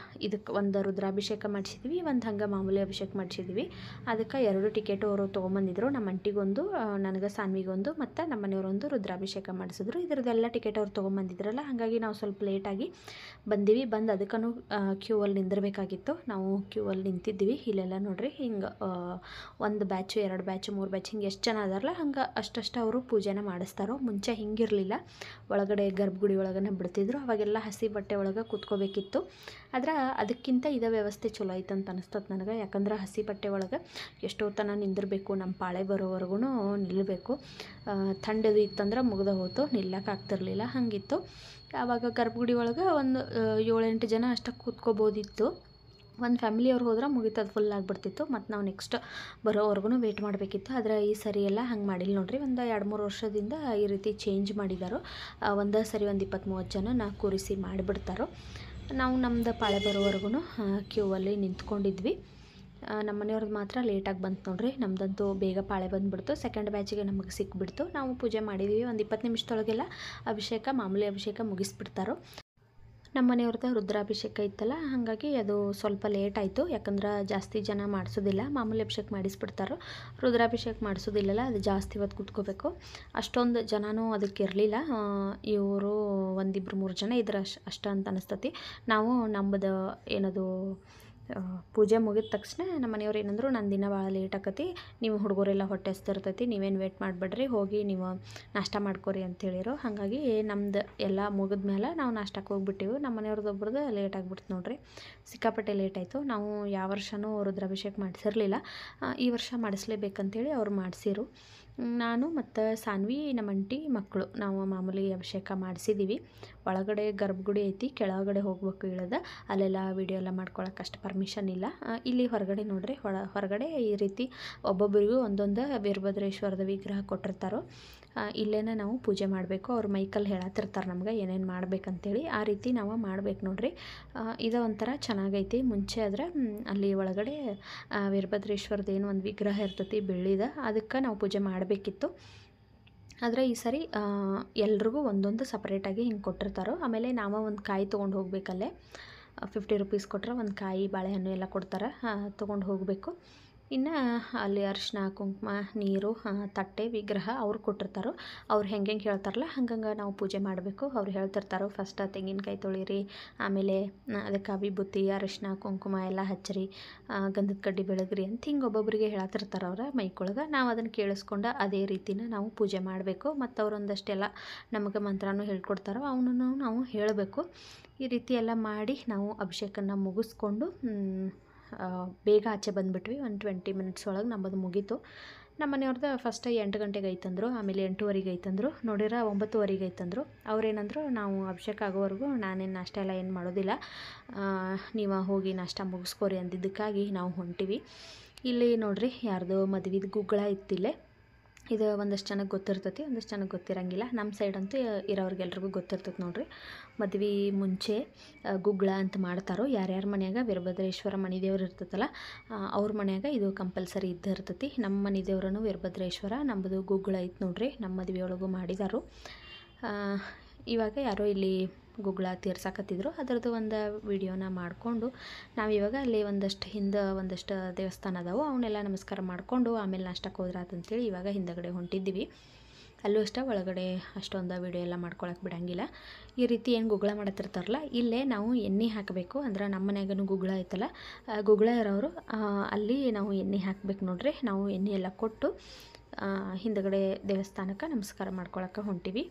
ಇದಕ್ಕೆ ಒಂದು ರುದ್ರಾಭಿಷೇಕ ಮಾಡಿಸಿದ್ವಿ, ಒಂದು ಹಂಗೆ ಮಾಮೂಲಿ ಅಭಿಷೇಕ ಮಾಡಿಸಿದ್ವಿ. ಅದಕ್ಕೆ 2 ಟಿಕೆಟು ಅವರು ತೊಗೊಂಬಂದಿದ್ರು. ನಮ್ಮ ಅಂಟಿಗೊಂದು, ನನಗೆ ಸಾನ್ವಿಗೊಂದು ಮತ್ತು ನಮ್ಮ ಮನೆಯವರೊಂದು ರುದ್ರಾಭಿಷೇಕ ಮಾಡಿಸಿದ್ರು. ಇದ್ರದ್ದೆಲ್ಲ ಟಿಕೆಟ್ ಅವ್ರು ತೊಗೊಂಬಂದಿದ್ರಲ್ಲ, ಹಾಗಾಗಿ ನಾವು ಸ್ವಲ್ಪ ಲೇಟಾಗಿ ಬಂದೀವಿ. ಬಂದು ಅದಕ್ಕೂ ಕ್ಯೂ ಅಲ್ಲಿ ನಿಂದಿರಬೇಕಾಗಿತ್ತು. ನಾವು ಕ್ಯೂ ಅಲ್ಲಿ ನಿಂತಿದ್ವಿ. ಇಲ್ಲೆಲ್ಲ ನೋಡ್ರಿ ಹಿಂಗೆ 1 ಬ್ಯಾಚು 2 ಬ್ಯಾಚು 3 ಬ್ಯಾಚ್ ಹಿಂಗೆ ಎಷ್ಟು ಜನ ಅದಾರಲ್ಲ ಹಂಗೆ ಅಷ್ಟಷ್ಟು ಅವರು ಪೂಜೆನ ಮಾಡಿಸ್ತಾರೋ. ಮುಂಚೆ ಹಿಂಗಿರಲಿಲ್ಲ, ಒಳಗಡೆ ಗರ್ಭಗುಡಿ ಒಳಗನೆ ಬಿಡ್ತಿದ್ರು. ಅವಾಗೆಲ್ಲ ಹಸಿ ಬಟ್ಟೆ ಒಳಗೆ ಕೂತ್ಕೋಬೇಕಿತ್ತು. ಆದ್ರೆ ಅದಕ್ಕಿಂತ ಇದೇ ವ್ಯವಸ್ಥೆ ಚಲೋ ಐತೆ ಅಂತ ಅನಿಸ್ತದೆ ನನಗೆ. ಯಾಕಂದ್ರೆ ಹಸಿ ಬಟ್ಟೆ ಒಳಗೆ ಎಷ್ಟೋ ತನಕ ನಿಂದಿರಬೇಕು, ನಮ್ಮ ಪಾಳೆ ಬರೋವರೆಗೂ ನಿಲ್ಲಬೇಕು. ಥಂಡದು ಇತ್ತಂದ್ರೆ ಮುಗ್ದು ಹೋಯ್ತು, ನಿಲ್ಲಕ್ಕಾಗ್ತಿರ್ಲಿಲ್ಲ, ಹಾಗಿತ್ತು. ಆವಾಗ ಗರ್ಭಗುಡಿ ಒಳಗೆ ಒಂದು 7-8 ಜನ ಅಷ್ಟಕ್ಕೆ ಕೂತ್ಕೋಬೋದಿತ್ತು. ಒಂದು ಫ್ಯಾಮಿಲಿಯವ್ರು ಹೋದ್ರೆ ಮುಗಿತದು, ಫುಲ್ ಆಗಿಬಿಡ್ತಿತ್ತು. ಮತ್ತು ನಾವು ನೆಕ್ಸ್ಟ್ ಬರೋವರೆಗೂ ವೆಯ್ಟ್ ಮಾಡಬೇಕಿತ್ತು. ಆದರೆ ಈ ಸರಿ ಎಲ್ಲ ಹಂಗೆ ಮಾಡಿಲ್ಲ ನೋಡ್ರಿ. ಒಂದು 2-3 ವರ್ಷದಿಂದ ಈ ರೀತಿ ಚೇಂಜ್ ಮಾಡಿದಾರೋ. ಒಂದೇ ಸರಿ ಒಂದು 20-30 ಜನ ಕೂರಿಸಿ ಮಾಡಿಬಿಡ್ತಾರೋ. ನಾವು ನಮ್ಮದು ಪಾಳೆ ಬರೋವರೆಗೂ ಕ್ಯೂ ಅಲ್ಲಿ ನಿಂತ್ಕೊಂಡಿದ್ವಿ. ನಮ್ಮ ಮನೆಯವ್ರದ್ದು ಮಾತ್ರ ಲೇಟಾಗಿ ಬಂತು ನೋಡ್ರಿ. ನಮ್ಮದಂತೂ ಬೇಗ ಪಾಳೆ ಬಂದುಬಿಡ್ತು. ಸೆಕೆಂಡ್ ಬ್ಯಾಚಿಗೆ ನಮಗೆ ಸಿಕ್ಬಿಡ್ತು. ನಾವು ಪೂಜೆ ಮಾಡಿದ್ವಿ. ಒಂದು 20 ನಿಮಿಷದೊಳಗೆಲ್ಲ ಅಭಿಷೇಕ, ಮಾಮೂಲಿ ಅಭಿಷೇಕ ಮುಗಿಸ್ಬಿಡ್ತಾರೋ. ನಮ್ಮ ಮನೆಯವ್ರದ್ದು ರುದ್ರಾಭಿಷೇಕ ಇತ್ತಲ್ಲ, ಹಾಗಾಗಿ ಅದು ಸ್ವಲ್ಪ ಲೇಟ್ ಆಯಿತು. ಯಾಕಂದ್ರೆ ಜಾಸ್ತಿ ಜನ ಮಾಡಿಸೋದಿಲ್ಲ, ಮಾಮೂಲಿ ಅಭಿಷೇಕ ಮಾಡಿಸ್ಬಿಡ್ತಾರೋ. ರುದ್ರಾಭಿಷೇಕ ಮಾಡಿಸೋದಿಲ್ಲಲ್ಲ, ಅದು ಜಾಸ್ತಿ ಹೊತ್ತು ಕೂತ್ಕೋಬೇಕು. ಅಷ್ಟೊಂದು ಜನನೂ ಅದಕ್ಕೆ ಇರಲಿಲ್ಲ. ಇವರು 1-2-3 ಜನ ಇದ್ರೆ ಅಷ್ಟು ಅಂತ ಅನಿಸ್ತತಿ. ನಾವು ನಮ್ಮದು ಏನದು ಪೂಜೆ ಮುಗಿದ ತಕ್ಷಣ ನಮ್ಮ ಮನೆಯವ್ರು ಏನಂದ್ರು, ನನ್ನ ದಿನ ಭಾಳ ಲೇಟ್ ಆಕತಿ, ನೀವು ಹುಡುಗರೆಲ್ಲ ಹೊಟ್ಟೆ ಹಸ್ತಿರ್ತೈತಿ, ನೀವೇನು ವೇಟ್ ಮಾಡಿಬಿಡ್ರಿ, ಹೋಗಿ ನೀವು ನಾಷ್ಟ ಮಾಡ್ಕೊರಿ ಅಂತ ಹೇಳಿರು. ಹಾಗಾಗಿ ನಮ್ದು ಎಲ್ಲ ಮುಗಿದ ಮೇಲೆ ನಾವು ನಾಷ್ಟಕ್ಕೆ ಹೋಗ್ಬಿಟ್ಟಿವಿ. ನಮ್ಮ ಮನೆಯವ್ರದ್ದೊಬ್ರದ್ದು ಲೇಟ್ ಆಗಿಬಿಡ್ತು ನೋಡ್ರಿ, ಸಿಕ್ಕಾಪಟ್ಟೆ ಲೇಟ್ ಆಯಿತು. ನಾವು ಯಾವ ವರ್ಷವೂ ರುದ್ರಾಭಿಷೇಕ ಮಾಡಿಸಿರಲಿಲ್ಲ, ಈ ವರ್ಷ ಮಾಡಿಸ್ಲೇಬೇಕಂತೇಳಿ ಅವ್ರು ಮಾಡಿಸಿರು. ನಾನು ಮತ್ತು ಸಾನ್ವಿ, ನಮ್ಮ ಅಂಟಿ ಮಕ್ಕಳು ನಾವು ಮಾಮೂಲಿ ಅಭಿಷೇಕ ಮಾಡಿಸಿದ್ದೀವಿ. ಒಳಗಡೆ ಗರ್ಭಗುಡಿ ಐತಿ, ಕೆಳಗಡೆ ಹೋಗ್ಬೇಕು ಇಳಿದ, ಅಲ್ಲೆಲ್ಲ ವೀಡಿಯೋ ಎಲ್ಲ ಮಾಡ್ಕೊಳಕ್ಕೆ ಅಷ್ಟು ಪರ್ಮಿಷನ್ ಇಲ್ಲ. ಇಲ್ಲಿ ಹೊರಗಡೆ ನೋಡ್ರಿ, ಹೊರಗಡೆ ಈ ರೀತಿ ಒಬ್ಬೊಬ್ಬರಿಗೂ ಒಂದೊಂದು ವೀರಭದ್ರೇಶ್ವರದ ವಿಗ್ರಹ ಕೊಟ್ಟಿರ್ತಾರೋ. ಇಲ್ಲೇನೇ ನಾವು ಪೂಜೆ ಮಾಡಬೇಕು. ಅವ್ರು ಮೈಕಲ್ಲಿ ಹೇಳತ್ತಿರ್ತಾರೆ ನಮ್ಗೆ ಏನೇನು ಮಾಡ್ಬೇಕಂತೇಳಿ. ಆ ರೀತಿ ನಾವು ಮಾಡ್ಬೇಕು ನೋಡ್ರಿ. ಇದು ಒಂಥರ ಚೆನ್ನಾಗೈತಿ. ಮುಂಚೆ ಆದರೆ ಅಲ್ಲಿ ಒಳಗಡೆ ವೀರಭದ್ರೇಶ್ವರದ ಏನು ಒಂದು ವಿಗ್ರಹ ಇರ್ತೈತಿ ಬೆಳ್ಳಿದ, ಅದಕ್ಕೆ ನಾವು ಪೂಜೆ ಮಾಡಬೇಕಿತ್ತು. ಆದರೆ ಈ ಸರಿ ಎಲ್ರಿಗೂ ಒಂದೊಂದು ಸಪ್ರೇಟಾಗಿ ಹಿಂಗೆ ಕೊಟ್ಟಿರ್ತಾರೋ. ಆಮೇಲೆ ನಾವು ಒಂದು ಕಾಯಿ ತೊಗೊಂಡು ಹೋಗ್ಬೇಕಲ್ಲೇ, 50 ರೂಪೀಸ್ ಕೊಟ್ಟರೆ ಒಂದು ಕಾಯಿ, ಬಾಳೆಹಣ್ಣು ಎಲ್ಲ ಕೊಡ್ತಾರೆ, ತೊಗೊಂಡು ಹೋಗಬೇಕು. ಇನ್ನು ಅಲ್ಲಿ ಅರಿಶಿನ, ಕುಂಕುಮ, ನೀರು, ತಟ್ಟೆ, ವಿಗ್ರಹ ಅವ್ರು ಕೊಟ್ಟಿರ್ತಾರೋ. ಅವ್ರು ಹೆಂಗೆ ಹೇಳ್ತಾರಲ್ಲ ಹಂಗಂಗೆ ನಾವು ಪೂಜೆ ಮಾಡಬೇಕು. ಅವ್ರು ಹೇಳ್ತಿರ್ತಾರೋ, ಫಸ್ಟ್ ತೆಂಗಿನಕಾಯಿ ತೊಳಿರಿ, ಆಮೇಲೆ ಅದಕ್ಕೆ ವಿಭೂತಿ, ಅರಿಶಿನ, ಕುಂಕುಮ ಎಲ್ಲ ಹಚ್ಚಿರಿ, ಗಂಧದ ಕಡ್ಡಿ ಬೆಳಗ್ರಿ ಅಂತ ಹಿಂಗೆ ಒಬ್ಬೊಬ್ಬರಿಗೆ ಹೇಳತ್ತಿರ್ತಾರೆ ಅವ್ರ ಮೈಕೊಳಗೆ. ನಾವು ಅದನ್ನು ಕೇಳಿಸ್ಕೊಂಡು ಅದೇ ರೀತಿನ ನಾವು ಪೂಜೆ ಮಾಡಬೇಕು. ಮತ್ತು ಅವರೊಂದಷ್ಟೆಲ್ಲ ನಮಗೆ ಮಂತ್ರನೂ ಹೇಳ್ಕೊಡ್ತಾರೋ, ಅವನನ್ನು ನಾವು ಹೇಳಬೇಕು. ಈ ರೀತಿ ಎಲ್ಲ ಮಾಡಿ ನಾವು ಅಭಿಷೇಕನ ಮುಗಿಸ್ಕೊಂಡು ಬೇಗ ಆಚೆ ಬಂದುಬಿಟ್ವಿ. ಒಂದು 20 ಮಿನಿಟ್ಸ್ ಒಳಗೆ ನಮ್ಮದು ಮುಗೀತು. ನಮ್ಮ ಮನೆಯವ್ರದ್ದು ಫಸ್ಟ್ 8 ಗಂಟೆಗೆ ಐತಂದರು, ಆಮೇಲೆ 8:15 ಐತಂದರು, ನೋಡಿರ 9:15 ಐತಂದರು. ಅವ್ರೇನಂದ್ರು, ನಾವು ಅಭಿಷೇಕ ಆಗೋವರೆಗೂ ನಾನೇನು ನಾಷ್ಟ ಎಲ್ಲ ಏನು ಮಾಡೋದಿಲ್ಲ, ನೀವು ಹೋಗಿ ನಾಷ್ಟ ಮುಗಿಸ್ಕೋರಿ ಅಂದಿದ್ದಕ್ಕಾಗಿ ನಾವು ಹೊಂಟಿವಿ. ಇಲ್ಲಿ ನೋಡ್ರಿ, ಯಾರ್ದೋ ಮದುವೆದು ಗುಗ್ಗಳ ಇತ್ತಿಲ್ಲೇ. ಇದು ಒಂದಷ್ಟು ಜನಕ್ಕೆ ಗೊತ್ತಿರ್ತೈತಿ, ಒಂದಷ್ಟು ಜನಕ್ಕೆ ಗೊತ್ತಿರಂಗಿಲ್ಲ. ನಮ್ಮ ಸೈಡಂತೂ ಇರೋರಿಗೆಲ್ರಿಗೂ ಗೊತ್ತಿರ್ತೈತೆ ನೋಡ್ರಿ. ಮದ್ವೆ ಮುಂಚೆ ಗುಗ್ಗಳ ಅಂತ ಮಾಡ್ತಾರೋ. ಯಾರ್ಯಾರ ಮನ್ಯಾಗ ವೀರಭದ್ರೇಶ್ವರ ಮನೆ ದೇವ್ರು ಇರ್ತೈತಲ್ಲ, ಅವ್ರ ಮನ್ಯಾಗ ಇದು ಕಂಪಲ್ಸರಿ ಇದ್ದೇ ಇರ್ತೈತಿ. ನಮ್ಮ ಮನೆ ದೇವ್ರೂ ವೀರಭದ್ರೇಶ್ವರ, ನಮ್ಮದು ಗುಗ್ಗಳ ಐತೆ ನೋಡ್ರಿ. ನಮ್ಮ ಮದುವೆಯೊಳಗೂ ಮಾಡಿದಾರು. ಇವಾಗ ಯಾರೋ ಇಲ್ಲಿ ಗುಗ್ಗಳ ತೀರ್ಸಾಕತ್ತಿದ್ರು, ಅದರದ್ದು ಒಂದು ವಿಡಿಯೋನ ಮಾಡಿಕೊಂಡು ನಾವಿವಾಗ ಅಲ್ಲಿ ಒಂದಷ್ಟು ದೇವಸ್ಥಾನ ಅದಾವು, ಅವನ್ನೆಲ್ಲ ನಮಸ್ಕಾರ ಮಾಡಿಕೊಂಡು ಆಮೇಲೆ ನಾಷ್ಟಕ್ಕೆ ಹೋದ್ರಾತಂತೇಳಿ ಇವಾಗ ಹಿಂದಗಡೆ ಹೊಂಟಿದ್ದೀವಿ. ಅಲ್ಲೂ ಅಷ್ಟೇ ಒಳಗಡೆ ಅಷ್ಟೊಂದು ವಿಡಿಯೋ ಎಲ್ಲ ಮಾಡ್ಕೊಳಕ್ಕೆ ಬಿಡೋಂಗಿಲ್ಲ. ಈ ರೀತಿ ಏನು ಗುಗ್ಗಳ ಮಾಡತ್ತಿರ್ತಾರಲ್ಲ, ಇಲ್ಲೇ ನಾವು ಎಣ್ಣೆ ಹಾಕಬೇಕು. ಅಂದ್ರೆ ನಮ್ಮ ಮನ್ಯಾಗೂ ಗುಗ್ಗಳ ಐತಲ್ಲ, ಗುಗ್ಗಳ ಇರೋರು ಅಲ್ಲಿ ನಾವು ಎಣ್ಣೆ ಹಾಕ್ಬೇಕು ನೋಡ್ರಿ. ನಾವು ಎಣ್ಣೆ ಎಲ್ಲ ಕೊಟ್ಟು ಹಿಂದಗಡೆ ದೇವಸ್ಥಾನಕ್ಕೆ ನಮಸ್ಕಾರ ಮಾಡ್ಕೊಳಕ್ಕೆ ಹೊಂಟಿವಿ.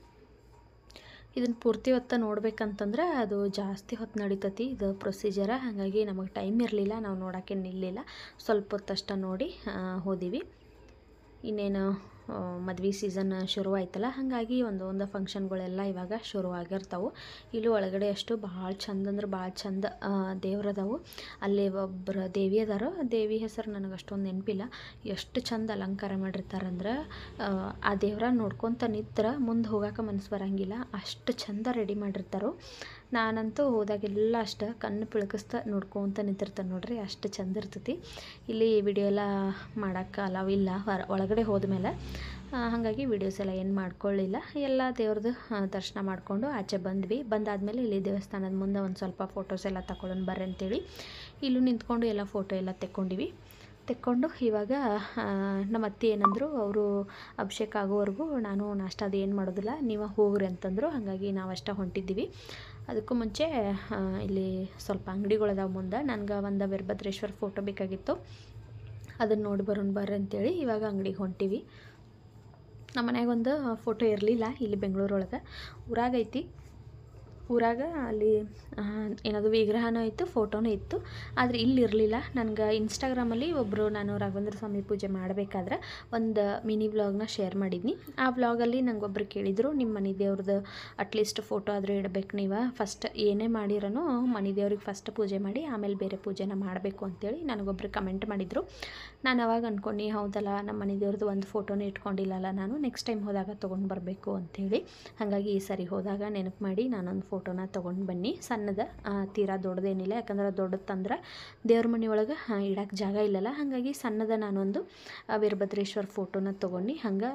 ಇದನ್ನು ಪೂರ್ತಿ ಹೊತ್ತು ನೋಡ್ಬೇಕಂತಂದ್ರೆ ಅದು ಜಾಸ್ತಿ ಹೊತ್ತು ನಡೀತತಿ ಇದು ಪ್ರೊಸೀಜರ. ಹಾಗಾಗಿ ನಮಗೆ ಟೈಮ್ ಇರಲಿಲ್ಲ, ನಾವು ನೋಡೋಕ್ಕೆ ನಿಲ್ಲಿಲ್ಲ. ಸ್ವಲ್ಪ ಹೊತ್ತಷ್ಟ ನೋಡಿ ಹೋದಿವಿ. ಇನ್ನೇನು ಮದ್ವೆ ಸೀಸನ್ ಶುರುವಾಯ್ತಲ್ಲ, ಹಾಗಾಗಿ ಒಂದು ಫಂಕ್ಷನ್ಗಳೆಲ್ಲ ಇವಾಗ ಶುರುವಾಗಿರ್ತಾವೆ. ಇಲ್ಲಿ ಒಳಗಡೆ ಅಷ್ಟು ಭಾಳ ಚಂದ ಅಂದ್ರೆ ಭಾಳ ಚಂದ ದೇವ್ರದಾವು. ಅಲ್ಲಿ ಒಬ್ಬರು ದೇವಿ ಅದಾರೋ, ದೇವಿ ಹೆಸರು ನನಗೆ ಅಷ್ಟೊಂದು ನೆನಪಿಲ್ಲ. ಎಷ್ಟು ಚಂದ ಅಲಂಕಾರ ಮಾಡಿರ್ತಾರಂದ್ರೆ ಆ ದೇವ್ರ ನೋಡ್ಕೊತ ನಿಂತ್ರೆ ಮುಂದೆ ಹೋಗೋಕೆ ಮನಸ್ಸು ಬರೋಂಗಿಲ್ಲ, ಅಷ್ಟು ಚಂದ ರೆಡಿ ಮಾಡಿರ್ತಾರೋ. ನಾನಂತೂ ಹೋದಾಗೆಲ್ಲ ಅಷ್ಟು ಕಣ್ಣು ಪಿಳಕಿಸ್ತಾ ನೋಡ್ಕೊತ ನಿಂತಿರ್ತಾನೆ ನೋಡ್ರಿ, ಅಷ್ಟು ಚಂದ ಇರ್ತೈತಿ. ಇಲ್ಲಿ ವಿಡಿಯೋ ಎಲ್ಲ ಮಾಡೋಕ್ಕೆ ಅಲಾವಿಲ್ಲ ಒಳಗಡೆ ಹೋದ್ಮೇಲೆ, ಹಾಗಾಗಿ ವೀಡಿಯೋಸ್ ಎಲ್ಲ ಏನು ಮಾಡ್ಕೊಳ್ಳಿಲ್ಲ. ಎಲ್ಲ ದೇವ್ರದ್ದು ದರ್ಶನ ಮಾಡಿಕೊಂಡು ಆಚೆ ಬಂದ್ವಿ. ಬಂದಾದಮೇಲೆ ಇಲ್ಲಿ ದೇವಸ್ಥಾನದ ಮುಂದೆ ಒಂದು ಸ್ವಲ್ಪ ಫೋಟೋಸ್ ಎಲ್ಲ ತಗೊಳ್ಳೋಣ ಬರ್ರಿ ಅಂತೇಳಿ ಇಲ್ಲೂ ನಿಂತ್ಕೊಂಡು ಎಲ್ಲ ಫೋಟೋ ಎಲ್ಲ ತೆಕ್ಕೊಂಡು ಇವಾಗ ನಮ್ಮ ಅತ್ತೆ ಏನಂದರು, ಅವರು ಅಭಿಷೇಕ ಆಗೋವರೆಗೂ ನಾನು ನಾಷ್ಟ ಅದು ಏನು ಮಾಡೋದಿಲ್ಲ, ನೀವು ಹೋಗ್ರಿ ಅಂತಂದರು. ಹಾಗಾಗಿ ನಾವಷ್ಟೇ ಹೊಂಟಿದ್ದೀವಿ. ಅದಕ್ಕೂ ಮುಂಚೆ ಇಲ್ಲಿ ಸ್ವಲ್ಪ ಅಂಗಡಿಗಳದಾವ ಮುಂದೆ. ನನಗೆ ಒಂದು ವೀರಭದ್ರೇಶ್ವರ ಫೋಟೋ ಬೇಕಾಗಿತ್ತು, ಅದನ್ನು ನೋಡಿ ಬರೋಣ ಬರ್ರಿ ಅಂತೇಳಿ ಇವಾಗ ಅಂಗಡಿಗೆ ಹೊಂಟೀವಿ. ನಮ್ಮ ಮನ್ಯಾಗ ಒಂದು ಫೋಟೋ ಇರಲಿಲ್ಲ, ಇಲ್ಲಿ ಬೆಂಗಳೂರೊಳಗೆ ಊರಾಗೈತಿ. ಊರಾಗ ಅಲ್ಲಿ ಏನದು ವಿಗ್ರಹನೂ ಇತ್ತು, ಫೋಟೋನೂ ಇತ್ತು, ಆದರೆ ಇಲ್ಲಿ ಇರಲಿಲ್ಲ. ನನಗೆ ಇನ್ಸ್ಟಾಗ್ರಾಮಲ್ಲಿ ಒಬ್ಬರು, ನಾನು ರಾಘವೇಂದ್ರ ಸ್ವಾಮಿ ಪೂಜೆ ಮಾಡಬೇಕಾದ್ರೆ ಒಂದು ಮಿನಿ ವ್ಲಾಗ್ನ ಶೇರ್ ಮಾಡಿದ್ನಿ. ಆ ವ್ಲಾಗಲ್ಲಿ ನಂಗೆ ಒಬ್ಬರು ಕೇಳಿದರು, ನಿಮ್ಮ ಮನೆ ದೇವ್ರದ್ದು ಅಟ್ಲೀಸ್ಟ್ ಫೋಟೋ ಆದರೂ ಇಡಬೇಕು, ನೀವು ಫಸ್ಟ್ ಏನೇ ಮಾಡಿರೋನು ಮನೆ ದೇವ್ರಿಗೆ ಫಸ್ಟ್ ಪೂಜೆ ಮಾಡಿ ಆಮೇಲೆ ಬೇರೆ ಪೂಜೆನ ಮಾಡಬೇಕು ಅಂತೇಳಿ ನನಗೊಬ್ಬರು ಕಮೆಂಟ್ ಮಾಡಿದರು. ನಾನು ಅವಾಗ ಅಂದ್ಕೊಂಡು, ಹೌದಲ್ಲ, ನಮ್ಮ ಮನೆ ದೇವ್ರದ್ದು ಒಂದು ಫೋಟೋನೇ ಇಟ್ಕೊಂಡಿಲ್ಲಲ್ಲ ನಾನು, ನೆಕ್ಸ್ಟ್ ಟೈಮ್ ಹೋದಾಗ ತೊಗೊಂಡು ಬರಬೇಕು ಅಂಥೇಳಿ. ಹಾಗಾಗಿ ಈ ಸರಿ ಹೋದಾಗ ನೆನಪು ಮಾಡಿ ನಾನೊಂದು ಫೋಟೋನ ತೊಗೊಂಡು ಬನ್ನಿ. ಸಣ್ಣದ, ತೀರಾ ದೊಡ್ಡದೇನಿಲ್ಲ, ಯಾಕಂದ್ರೆ ದೊಡ್ಡದು ತಂದ್ರೆ ದೇವ್ರ ಮನೆಯೊಳಗೆ ಇಡಕ್ಕೆ ಜಾಗ ಇಲ್ಲಲ್ಲ. ಹಾಗಾಗಿ ಸಣ್ಣದ ನಾನೊಂದು ವೀರಭದ್ರೇಶ್ವರ ಫೋಟೋನ ತೊಗೊಂಡು ಹಂಗೆ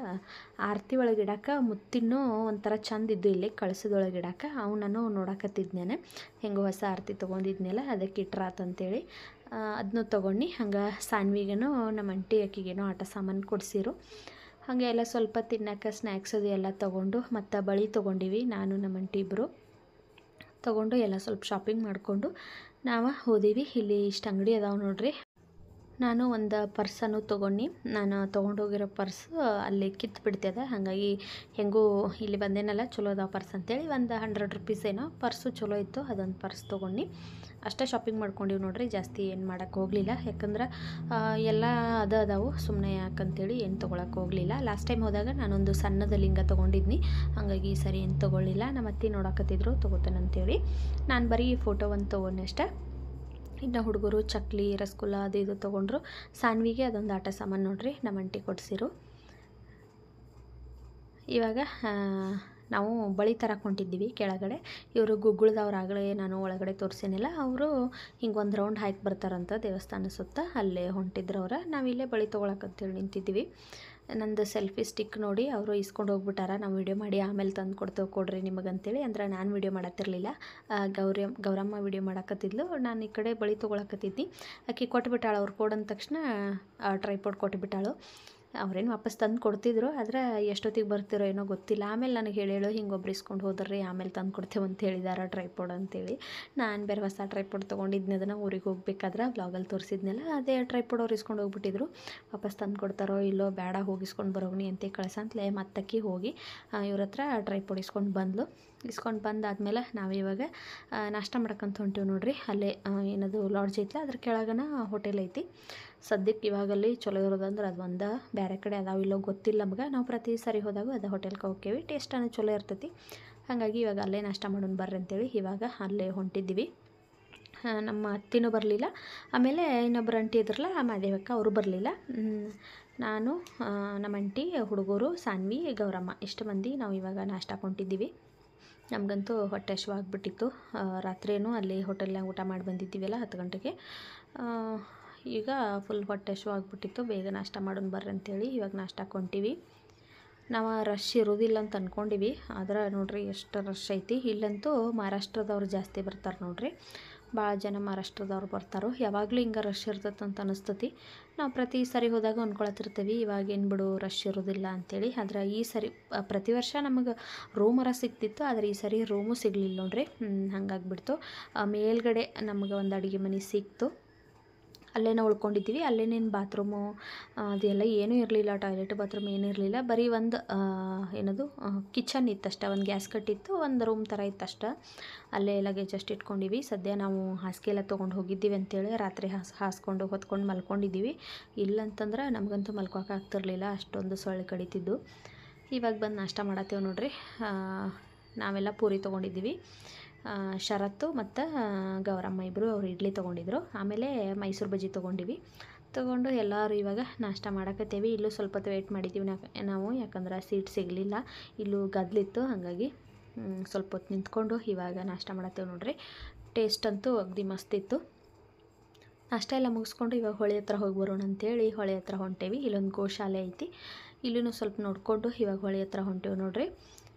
ಆರತಿ ಒಳಗೆ ಇಡಕ್ಕೆ ಮುತ್ತಿನೂ ಒಂಥರ ಚಂದ ಇದ್ದು ಇಲ್ಲಿ ಕಳಸದೊಳಗೆ ಇಡಕ್ಕೆ ಅವನನ್ನು ನೋಡಕತ್ತಿದ್ನೇನೆ. ಹೆಂಗೆ ಹೊಸ ಆರತಿ ತೊಗೊಂಡಿದ್ನೆಲ್ಲ ಅದಕ್ಕೆ ಇಟ್ರಾತಂತೇಳಿ ಅದನ್ನೂ ತೊಗೊಂಡು ಹಂಗೆ ಸಾನ್ವಿಗೇನೋ ನಮ್ಮ ಅಂಟಿ ಅಕ್ಕಿಗೇನೋ ಆಟ ಸಾಮಾನು ಕೊಡಿಸಿರು. ಹಾಗೆ ಎಲ್ಲ ಸ್ವಲ್ಪ ತಿನ್ನೋಕೆ ಸ್ನ್ಯಾಕ್ಸ್ ಅದು ಎಲ್ಲ ತೊಗೊಂಡು ಮತ್ತು ಬಳೆ ತೊಗೊಂಡಿವಿ. ನಾನು ನಮ್ಮ ಅಂಟಿ ಇಬ್ಬರು ತೊಗೊಂಡು ಎಲ್ಲ ಸ್ವಲ್ಪ ಶಾಪಿಂಗ್ ಮಾಡಿಕೊಂಡು ನಾವು ಹೋದೀವಿ. ಇಲ್ಲಿ ಇಷ್ಟು ಅಂಗಡಿ ಅದಾವೆ ನೋಡ್ರಿ. ನಾನು ಒಂದು ಪರ್ಸನ್ನು ತೊಗೊಂಡು, ನಾನು ತೊಗೊಂಡೋಗಿರೋ ಪರ್ಸು ಅಲ್ಲಿ ಕಿತ್ತು ಬಿಡ್ತದೆ. ಹಾಗಾಗಿ ಹೆಂಗೂ ಇಲ್ಲಿ ಬಂದೇನಲ್ಲ, ಚಲೋ ಅದಾವ ಪರ್ಸ್ ಅಂತೇಳಿ ಒಂದು 100 ರೂಪೀಸ್ ಏನೋ ಪರ್ಸು ಚಲೋ ಇತ್ತು, ಅದೊಂದು ಪರ್ಸ್ ತೊಗೊಂಡು ಅಷ್ಟೇ ಶಾಪಿಂಗ್ ಮಾಡ್ಕೊಂಡಿವಿ ನೋಡ್ರಿ. ಜಾಸ್ತಿ ಏನು ಮಾಡೋಕ್ಕೆ ಹೋಗಲಿಲ್ಲ, ಯಾಕಂದ್ರೆ ಎಲ್ಲ ಅದಾವು, ಸುಮ್ಮನೆ ಯಾಕಂತೇಳಿ ಏನು ತೊಗೊಳಕ್ಕೆ ಹೋಗಲಿಲ್ಲ. ಲಾಸ್ಟ್ ಟೈಮ್ ಹೋದಾಗ ನಾನೊಂದು ಸಣ್ಣದ ಲಿಂಗ ತೊಗೊಂಡಿದ್ನಿ, ಹಾಗಾಗಿ ಈ ಸರಿ ಏನು ತೊಗೊಳ್ಳಿಲ್ಲ. ನಮ್ಮ ಅತ್ತೆ ನೋಡಕತ್ತಿದ್ರು ತೊಗೋತೇನಂತೇಳಿ, ನಾನು ಬರೀ ಫೋಟೋ ಒಂದು ತೊಗೊಂಡೆ ಅಷ್ಟೇ. ಇನ್ನು ಹುಡುಗರು ಚಕ್ಲಿ, ರಸಗುಲ್ಲ ಅದು ಇದು ತೊಗೊಂಡ್ರು. ಸಾನ್ವಿಗೆ ಅದೊಂದು ಆಟ ಸಾಮಾನು ನೋಡ್ರಿ ನಮ್ಮ ಅಂಟಿ ಕೊಡಿಸಿರು. ಇವಾಗ ನಾವು ಬಳಿ ತರಕ್ಕೆ ಹೊಂಟಿದ್ದೀವಿ ಕೆಳಗಡೆ. ಇವರು ಗುಗ್ಗುಳದವ್ರು ಆಗಲೇ ನಾನು ಒಳಗಡೆ ತೋರಿಸೇನಿಲ್ಲ, ಅವರು ಹಿಂಗೆ ಒಂದು ರೌಂಡ್ ಹಾಕಿ ಬರ್ತಾರಂತ ದೇವಸ್ಥಾನ ಸುತ್ತ, ಅಲ್ಲೇ ಹೊಂಟಿದ್ರು ಅವ್ರು. ನಾವಿಲ್ಲೇ ಬಳಿ ತೊಗೊಳಕ್ಕಂತೇಳಿ ನಿಂತಿದ್ದೀವಿ. ನಂದು ಸೆಲ್ಫಿ ಸ್ಟಿಕ್ ನೋಡಿ ಅವರು ಇಸ್ಕೊಂಡು ಹೋಗ್ಬಿಟ್ಟಾರ, ನಾವು ವೀಡಿಯೋ ಮಾಡಿ ಆಮೇಲೆ ತಂದು ಕೊಡ್ರಿ ನಿಮಗಂತೇಳಿ. ಅಂದ್ರೆ ನಾನು ವೀಡಿಯೋ ಮಾಡತ್ತಿರಲಿಲ್ಲ, ಗೌರಮ್ಮ ವೀಡಿಯೋ ಮಾಡಕತ್ತಿದ್ಲು, ನಾನು ಈ ಕಡೆ ಬಳಿ ತೊಗೊಳಕತ್ತಿದ್ನಿ. ಆಕೆ ಕೊಟ್ಬಿಟ್ಟಾಳು, ಅವ್ರು ಕೊಡಂದ ತಕ್ಷಣ ಟ್ರೈಪಾಡ್ ಕೊಟ್ಬಿಟ್ಟಾಳು. ಅವ್ರೇನು ವಾಪಸ್ ತಂದು ಕೊಡ್ತಿದ್ರು, ಆದರೆ ಎಷ್ಟೊತ್ತಿಗೆ ಬರ್ತಿರೋ ಏನೋ ಗೊತ್ತಿಲ್ಲ. ಆಮೇಲೆ ನನಗೆ ಹೇಳೇಳು, ಹಿಂಗೊಬ್ರು ಇಸ್ಕೊಂಡು ಹೋದ್ರಿ ಆಮೇಲೆ ತಂದು ಕೊಡ್ತೇವೆ ಅಂತ ಹೇಳಿದಾರ ಟ್ರೈಪಾಡ್ ಅಂತೇಳಿ. ನಾನು ಬೇರೆ ಹೊಸ ಟ್ರೈಪಾಡ್ ತೊಗೊಂಡಿದ್ನಿ, ಅದನ್ನು ಊರಿಗೆ ಹೋಗ್ಬೇಕಾದ್ರೆ ವ್ಲಾಗಲ್ಲಿ ತೋರಿಸಿದ್ನಲ್ಲ, ಅದೇ ಟ್ರೈಪಾಡ್ ಅವ್ರು ಇಸ್ಕೊಂಡು ಹೋಗ್ಬಿಟ್ಟಿದ್ರು. ವಾಪಸ್ ತಂದು ಕೊಡ್ತಾರೋ ಇಲ್ಲೋ, ಬೇಡ ಹೋಗಿಸ್ಕೊಂಡು ಬರೋಗ್ನಿ ಅಂತ ಕಳ್ಸಂತಲೇ ಮತ್ತಕ್ಕಿ ಹೋಗಿ ಇವ್ರ ಹತ್ರ ಟ್ರೈಪಾಡ್ ಇಸ್ಕೊಂಡು ಬಂದಾದ್ಮೇಲೆ ನಾವಿವಾಗ ನಾಷ್ಟ ಮಾಡ್ಕೊಂತ ಹೊಂಟೀವಿ ನೋಡ್ರಿ. ಅಲ್ಲೇ ಏನದು ಲಾಡ್ಜ್ ಐತಲ್ಲ, ಅದ್ರ ಕೆಳಗನ ಹೋಟೆಲ್ ಐತಿ. ಸದ್ಯಕ್ಕೆ ಇವಾಗಲ್ಲಿ ಚಲೋ ಇರೋದಂದ್ರೆ ಅದು ಒಂದು, ಬೇರೆ ಕಡೆ ಅದಾವಿಲ್ಲೋ ಗೊತ್ತಿಲ್ಲ ನಮ್ಗೆ. ನಾವು ಪ್ರತಿ ಸರಿ ಹೋದಾಗ ಅದು ಹೋಟೆಲ್ಗೆ ಹೋಗ್ತೀವಿ, ಟೇಸ್ಟನ್ನು ಚಲೋ ಇರ್ತೈತಿ. ಹಾಗಾಗಿ ಇವಾಗ ಅಲ್ಲೇ ನಾಷ್ಟ ಮಾಡೋಣ ಬರ್ರಿ ಅಂತೇಳಿ ಇವಾಗ ಅಲ್ಲೇ ಹೊಂಟಿದ್ದೀವಿ. ನಮ್ಮ ಅತ್ತಿನೂ ಬರಲಿಲ್ಲ, ಆಮೇಲೆ ಇನ್ನೊಬ್ಬರು ಅಂಟಿ ಇದ್ರಲ್ಲ ಮಾದೇವಕ್ಕ, ಅವರು ಬರಲಿಲ್ಲ. ನಾನು, ನಮ್ಮ ಅಂಟಿ, ಹುಡುಗರು, ಸಾನ್ವಿ, ಗೌರಮ್ಮ, ಇಷ್ಟು ಮಂದಿ ನಾವು ಇವಾಗ ನಾಷ್ಟ ಹೊಂಟಿದ್ದೀವಿ. ನಮಗಂತೂ ಹೊಟ್ಟೆ ಹಸಿವಾಗ್ಬಿಟ್ಟಿತ್ತು. ರಾತ್ರಿಯೂ ಅಲ್ಲಿ ಹೋಟೆಲ್ನಾಗ ಊಟ ಮಾಡಿ ಬಂದಿದ್ದೀವಲ್ಲ 10 ಗಂಟೆಗೆ. ಈಗ ಫುಲ್ ಹೊಟ್ಟೆ ಹಸಿವಾಗ್ಬಿಟ್ಟಿತ್ತು, ಬೇಗ ನಾಷ್ಟ ಮಾಡೋಣ ಬರ್ರಿ ಅಂತೇಳಿ ಇವಾಗ ನಾಷ್ಟಕ್ಕೆ ಹೊಂಟೀವಿ. ನಾವು ರಶ್ ಇರೋದಿಲ್ಲ ಅಂತ ಅಂದ್ಕೊಂಡಿವಿ, ಆದ್ರೆ ನೋಡ್ರಿ ಎಷ್ಟು ರಶ್ ಐತಿ. ಇಲ್ಲಂತೂ ಮಹಾರಾಷ್ಟ್ರದವ್ರು ಜಾಸ್ತಿ ಬರ್ತಾರೆ ನೋಡ್ರಿ, ಭಾಳ ಜನ ಮಹಾರಾಷ್ಟ್ರದವ್ರು ಬರ್ತಾರೋ. ಯಾವಾಗಲೂ ಹಿಂಗೆ ರಶ್ ಇರ್ತೈತೆ ಅಂತ ಅನಿಸ್ತತಿ. ನಾವು ಪ್ರತಿ ಸರಿ ಹೋದಾಗ ಅಂದ್ಕೊಳತಿರ್ತೀವಿ ಇವಾಗೇನು ಬಿಡು ರಶ್ ಇರೋದಿಲ್ಲ ಅಂಥೇಳಿ. ಆದ್ರೆ ಈ ಸರಿ ಪ್ರತಿ ವರ್ಷ ನಮಗೆ ರೂಮರ ಸಿಗ್ತಿತ್ತು, ಆದರೆ ಈ ಸರಿ ರೂಮು ಸಿಗಲಿಲ್ಲ ನೋಡ್ರಿ. ಹಂಗಾಗಿಬಿಡ್ತು. ಮೇಲ್ಗಡೆ ನಮಗೆ ಒಂದು ಅಡುಗೆ ಮನೆ ಸಿಕ್ತು, ಅಲ್ಲೇ ಉಳ್ಕೊಂಡಿದ್ದೀವಿ. ಅಲ್ಲೇನೇನು ಬಾತ್ರೂಮು ಅದೆಲ್ಲ ಏನೂ ಇರಲಿಲ್ಲ, ಟಾಯ್ಲೆಟ್ ಬಾತ್ರೂಮ್ ಏನೂ ಇರಲಿಲ್ಲ. ಬರೀ ಒಂದು ಏನದು ಕಿಚನ್ ಇತ್ತಷ್ಟೆ, ಒಂದು ಗ್ಯಾಸ್ ಕಟ್ಟಿತ್ತು, ಒಂದು ರೂಮ್ ಥರ ಇತ್ತಷ್ಟೆ. ಅಲ್ಲೇ ಲಗೇಜ್ ಅಷ್ಟು ಇಟ್ಕೊಂಡಿವಿ. ಸದ್ಯ ನಾವು ಹಾಸಿಗೆ ಎಲ್ಲ ತೊಗೊಂಡು ಹೋಗಿದ್ದೀವಿ ಅಂತೇಳಿ ರಾತ್ರಿ ಹಾಸ್ಕೊಂಡು ಹೊತ್ಕೊಂಡು ಮಲ್ಕೊಂಡಿದ್ದೀವಿ. ಇಲ್ಲಂತಂದ್ರೆ ನಮಗಂತೂ ಮಲ್ಕೋಕೆ ಆಗ್ತಿರ್ಲಿಲ್ಲ, ಅಷ್ಟೊಂದು ಸೊಳ್ಳೆ ಕಡಿತಿದ್ದು. ಇವಾಗ ಬಂದು ನಾಷ್ಟ ಮಾಡತ್ತೇವೆ ನೋಡ್ರಿ. ನಾವೆಲ್ಲ ಪೂರಿ ತೊಗೊಂಡಿದ್ದೀವಿ. ಶರತ್ತು ಮತ್ತು ಗೌರಮ್ಮ ಇಬ್ಬರು ಅವರು ಇಡ್ಲಿ ತೊಗೊಂಡಿದ್ರು. ಆಮೇಲೆ ಮೈಸೂರು ಬಜ್ಜಿ ತೊಗೊಂಡು ಎಲ್ಲರೂ ಇವಾಗ ನಾಷ್ಟ ಮಾಡಕತ್ತೇವಿ. ಇಲ್ಲೂ ಸ್ವಲ್ಪ ಹೊತ್ತು ವೇಟ್ ಮಾಡಿದ್ದೀವಿ ನಾವು, ಯಾಕಂದ್ರೆ ಸೀಟ್ ಸಿಗಲಿಲ್ಲ, ಇಲ್ಲೂ ಗದ್ಲಿತ್ತು. ಹಾಗಾಗಿ ಸ್ವಲ್ಪ ಹೊತ್ತು ನಿಂತ್ಕೊಂಡು ಇವಾಗ ನಾಷ್ಟ ಮಾಡತ್ತೇವೆ ನೋಡ್ರಿ. ಟೇಸ್ಟ್ ಅಂತೂ ಅಗದಿ ಮಸ್ತ್ ಇತ್ತು. ನಾಷ್ಟ ಎಲ್ಲ ಮುಗಿಸ್ಕೊಂಡು ಇವಾಗ ಹೊಳೆ ಹತ್ರ ಹೋಗಿ ಬರೋಣ ಅಂಥೇಳಿ ಹೊಳೆ ಹತ್ರ ಹೊಂಟೇವಿ. ಇಲ್ಲೊಂದು ಗೋಶಾಲೆ ಐತಿ, ಇಲ್ಲೂ ಸ್ವಲ್ಪ ನೋಡಿಕೊಂಡು ಇವಾಗ ಹೊಳೆ ಹತ್ರ ಹೊಂಟೇವಿ ನೋಡ್ರಿ.